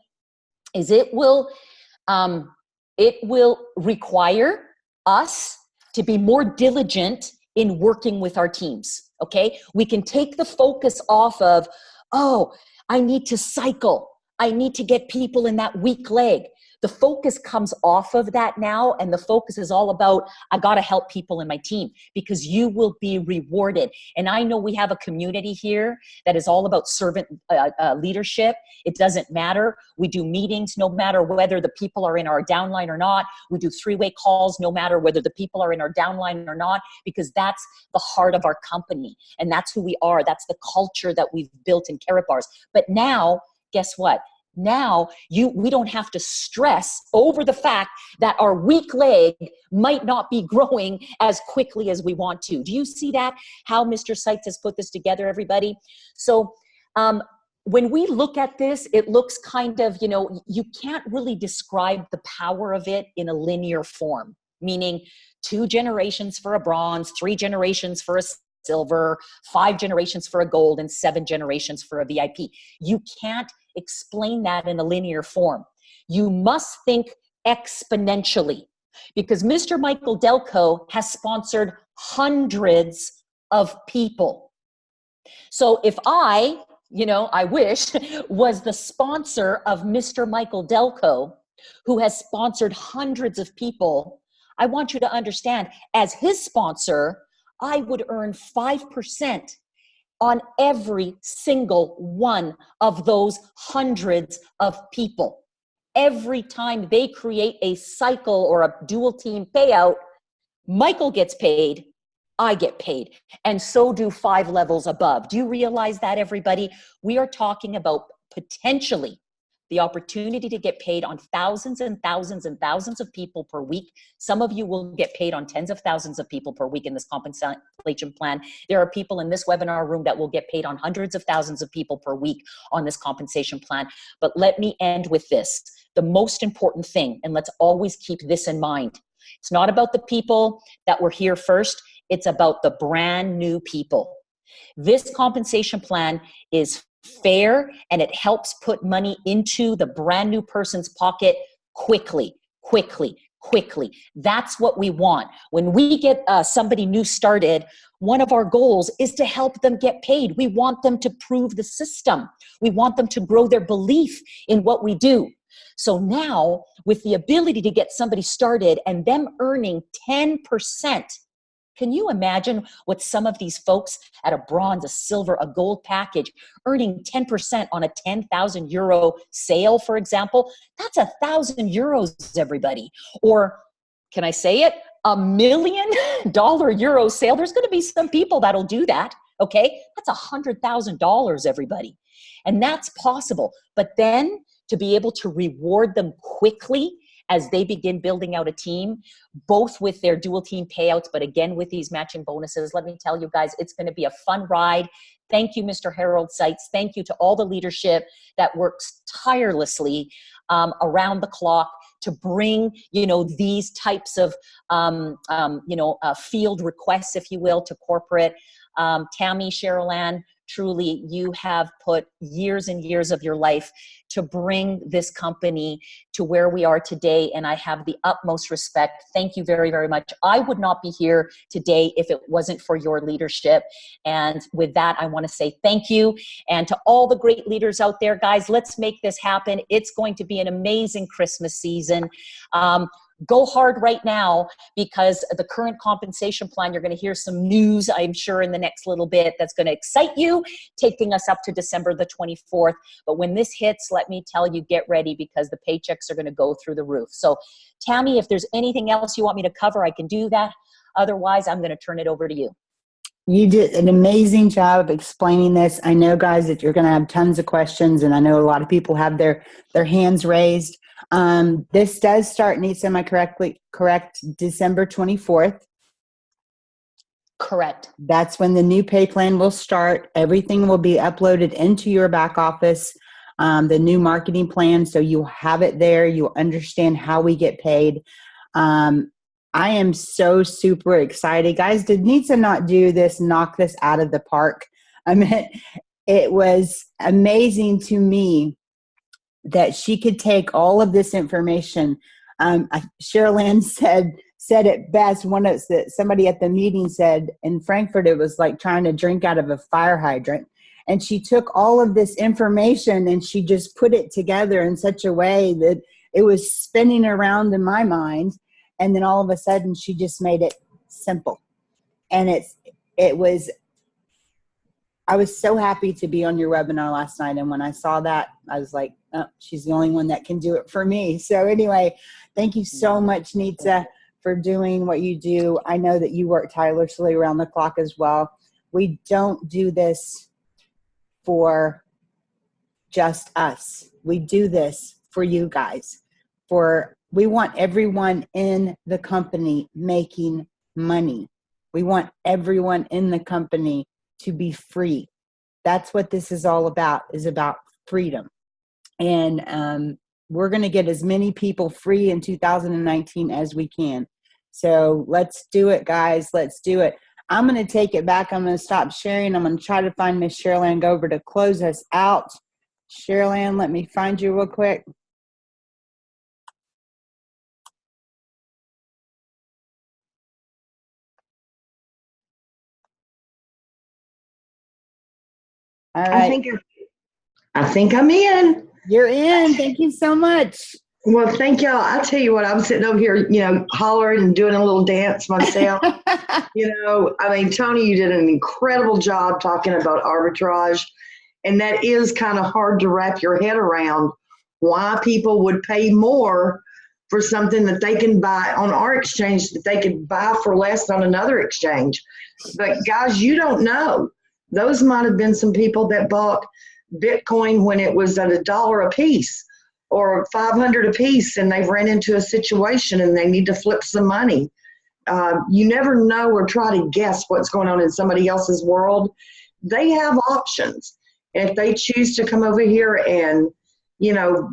S5: is it will require us to be more diligent in working with our teams, okay? We can take the focus off of, oh, I need to cycle. I need to get people in that weak leg. The focus comes off of that now, and the focus is all about, I got to help people in my team because you will be rewarded. And I know we have a community here that is all about servant leadership. It doesn't matter. We do meetings no matter whether the people are in our downline or not. We do 3-way calls no matter whether the people are in our downline or not, because that's the heart of our company. And that's who we are. That's the culture that we've built in Karat Bars. But now, guess what? Now, we don't have to stress over the fact that our weak leg might not be growing as quickly as we want to. Do you see that? How Mr. Seitz has put this together, everybody? So when we look at this, it looks kind of, you can't really describe the power of it in a linear form, meaning 2 generations for a bronze, 3 generations for a silver, 5 generations for a gold, and 7 generations for a VIP. You can't explain that in a linear form. You must think exponentially because Mr. Michael Delco has sponsored hundreds of people. So if I wish, was the sponsor of Mr. Michael Delco, who has sponsored hundreds of people, I want you to understand, as his sponsor, I would earn 5% on every single one of those hundreds of people. Every time they create a cycle or a dual team payout, Michael gets paid, I get paid, and so do 5 levels above. Do you realize that, everybody? We are talking about potentially the opportunity to get paid on thousands and thousands and thousands of people per week. Some of you will get paid on tens of thousands of people per week in this compensation plan. There are people in this webinar room that will get paid on hundreds of thousands of people per week on this compensation plan. But let me end with this. The most important thing, and let's always keep this in mind, it's not about the people that were here first. It's about the brand new people. This compensation plan is fair, and it helps put money into the brand new person's pocket quickly. That's what we want. When we get somebody new started, one of our goals is to help them get paid. We want them to prove the system. We want them to grow their belief in what we do. So now, with the ability to get somebody started and them earning 10%, can you imagine what some of these folks at a bronze, a silver, a gold package earning 10% on a 10,000 euro sale, for example? That's 1,000 euros, everybody. Or can I say it? $1 million euro sale. There's going to be some people that'll do that. Okay. That's $100,000, everybody. And that's possible. But then to be able to reward them quickly as they begin building out a team, both with their dual team payouts, but again, with these matching bonuses, let me tell you guys, it's going to be a fun ride. Thank you, Mr. Harold Seitz. Thank you to all the leadership that works tirelessly around the clock to bring, these types of, field requests, if you will, to corporate. Tammy, Cheryl Ann, truly, you have put years and years of your life to bring this company to where we are today, and I have the utmost respect. Thank you very, very much. I would not be here today if it wasn't for your leadership. And with that, I want to say thank you. And to all the great leaders out there, guys, let's make this happen. It's going to be an amazing Christmas season. Go hard right now, because the current compensation plan, you're going to hear some news, I'm sure, in the next little bit that's going to excite you, taking us up to December the 24th. But when this hits, let me tell you, get ready, because the paychecks are going to go through the roof. So, Tammy, if there's anything else you want me to cover, I can do that. Otherwise, I'm going to turn it over to you.
S2: You did an amazing job of explaining this. I know, guys, that you're going to have tons of questions, and I know a lot of people have their hands raised. This does start, Nisa, am I correct, December 24th?
S5: Correct.
S2: That's when the new pay plan will start. Everything will be uploaded into your back office, the new marketing plan, so you'll have it there. You'll understand how we get paid. I am so super excited. Guys, did Nisa not do this, knock this out of the park? I mean, it was amazing to me that she could take all of this information. Cheryl Ann said it best. Somebody at the meeting said in Frankfurt, it was like trying to drink out of a fire hydrant. And she took all of this information and she just put it together in such a way that it was spinning around in my mind. And then all of a sudden she just made it simple. And I was so happy to be on your webinar last night. And when I saw that, I was like, oh, she's the only one that can do it for me. So anyway, thank you so much, Nitsa, for doing what you do. I know that you work tirelessly around the clock as well. We don't do this for just us. We do this for you guys. We want everyone in the company making money. We want everyone in the company to be free. That's what this is all about, is about freedom. And we're going to get as many people free in 2019 as we can. So let's do it, guys. Let's do it. I'm going to take it back. I'm going to stop sharing. I'm going to try to find Miss Cheryl Ann Gober to close us out. Cheryl Ann, let me find you real quick. All
S1: I
S2: right.
S1: think I'm in.
S2: You're in. Thank you so much.
S1: Well, thank y'all. I tell you what, I'm sitting over here, hollering and doing a little dance myself. I mean, Tony, you did an incredible job talking about arbitrage. And that is kind of hard to wrap your head around, why people would pay more for something that they can buy on our exchange that they could buy for less on another exchange. But guys, you don't know. Those might have been some people that bought Bitcoin when it was at $1 a piece or 500 a piece, and they've ran into a situation and they need to flip some money. You never know or try to guess what's going on in somebody else's world. They have options. And if they choose to come over here and,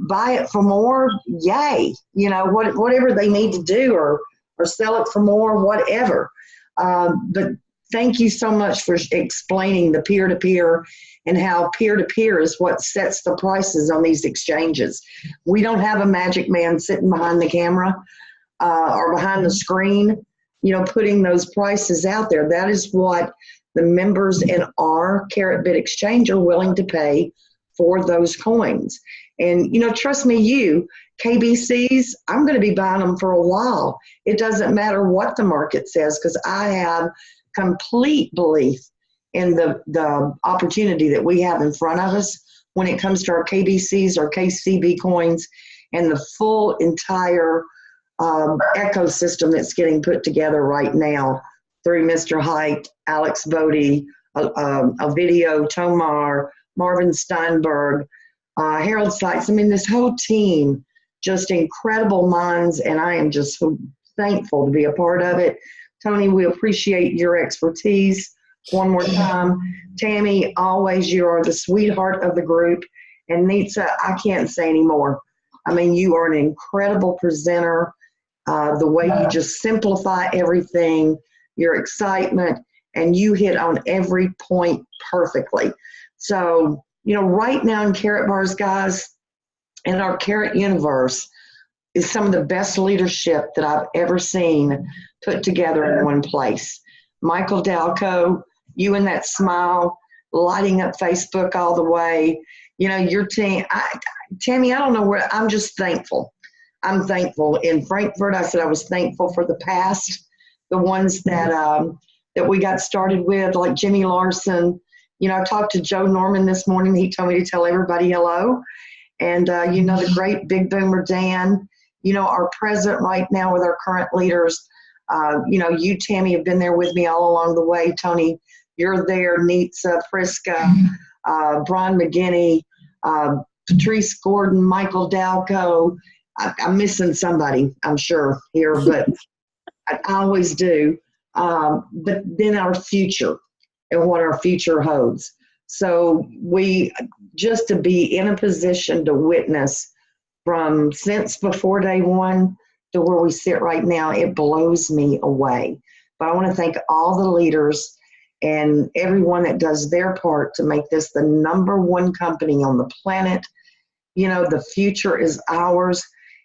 S1: buy it for more, yay, whatever they need to do or sell it for more, whatever. But thank you so much for explaining the peer-to-peer and how peer-to-peer is what sets the prices on these exchanges. We don't have a magic man sitting behind the camera or behind the screen, putting those prices out there. That is what the members in our Karatbit exchange are willing to pay for those coins. And, trust me, KBCs, I'm going to be buying them for a while. It doesn't matter what the market says because I have complete belief in the opportunity that we have in front of us when it comes to our KBCs, our KCB coins, and the full entire ecosystem that's getting put together right now through Mr. Haidt, Alex Bodie, Ovidio Tomar, Marvin Steinberg, Harold Sykes. I mean, this whole team, just incredible minds, and I am just so thankful to be a part of it. Tony, we appreciate your expertise. One more time, Tammy, always you are the sweetheart of the group. And Nitsa, I can't say any more. I mean, you are an incredible presenter. The way you just simplify everything, your excitement, and you hit on every point perfectly. So, right now in Karatbars, guys, in our Karat universe, is some of the best leadership that I've ever seen put together in one place. Michael Dalco, you and that smile, lighting up Facebook all the way. Your team, Tammy, I don't know where, I'm just thankful. I'm thankful. In Frankfurt, I said I was thankful for the past, the ones that we got started with, like Jimmy Larson. I talked to Joe Norman this morning. He told me to tell everybody hello. And, the great Big Boomer Dan, our president right now with our current leaders. You, Tammy, have been there with me all along the way. Tony, you're there. Nitsa, Priska, Brian McGinney, Patrice Gordon, Michael Dalco. I'm missing somebody, I'm sure, here, but I always do. But then our future and what our future holds. So just to be in a position to witness from since before day one to where we sit right now, it blows me away. But I want to thank all the leaders and everyone that does their part to make this the #1 company on the planet. The future is ours.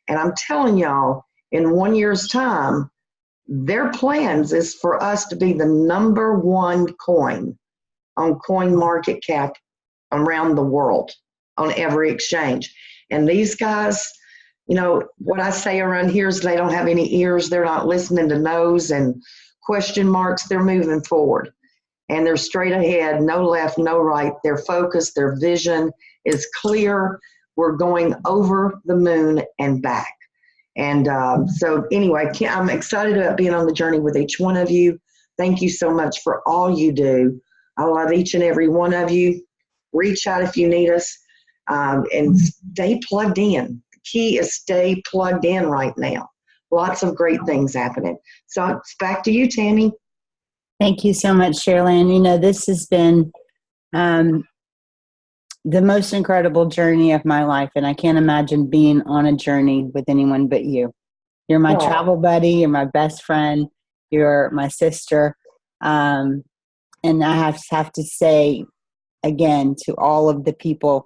S1: And I'm telling y'all, in 1 year's time, their plans is for us to be the #1 coin on coin market cap around the world on every exchange. And these guys, what I say around here is they don't have any ears. They're not listening to no's and question marks. They're moving forward. And they're straight ahead, no left, no right. Their focus, their vision is clear. We're going over the moon and back. And so anyway, I'm excited about being on the journey with each one of you. Thank you so much for all you do. I love each and every one of you. Reach out if you need us and stay plugged in. The key is stay plugged in right now. Lots of great things happening. So it's back to you, Tammy.
S2: Thank you so much, Sherilyn. This has been the most incredible journey of my life, and I can't imagine being on a journey with anyone but you. You're my travel buddy. You're my best friend. You're my sister. And I have to say again to all of the people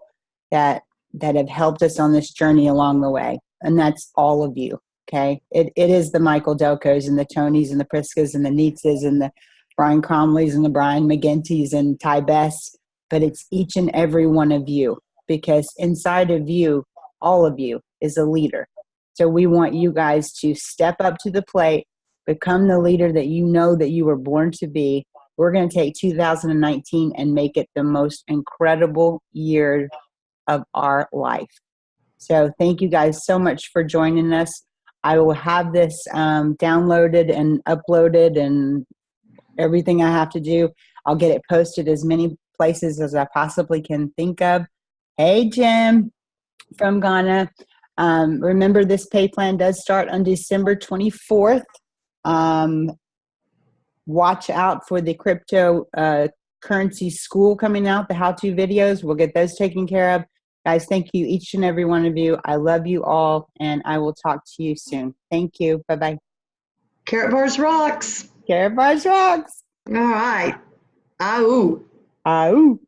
S2: that have helped us on this journey along the way, and that's all of you. Okay, it is the Michael Delcos and the Tonys and the Priskas and the Nietzes and the Brian Cromleys and the Brian McGinty's and Ty Best, but it's each and every one of you, because inside of you, all of you, is a leader. So we want you guys to step up to the plate, become the leader that you know that you were born to be. We're going to take 2019 and make it the most incredible year of our life. So thank you guys so much for joining us. I will have this downloaded and uploaded and everything I have to do. I'll get it posted as many places as I possibly can think of. Hey, Jim from Ghana. Remember, this pay plan does start on December 24th. Watch out for the crypto currency school coming out, the how-to videos. We'll get those taken care of. Guys, thank you, each and every one of you. I love you all, and I will talk to you soon. Thank you. Bye-bye.
S1: Karatbars rocks.
S2: Karatbars rocks.
S1: All right. Ahoo.
S2: Ahoo.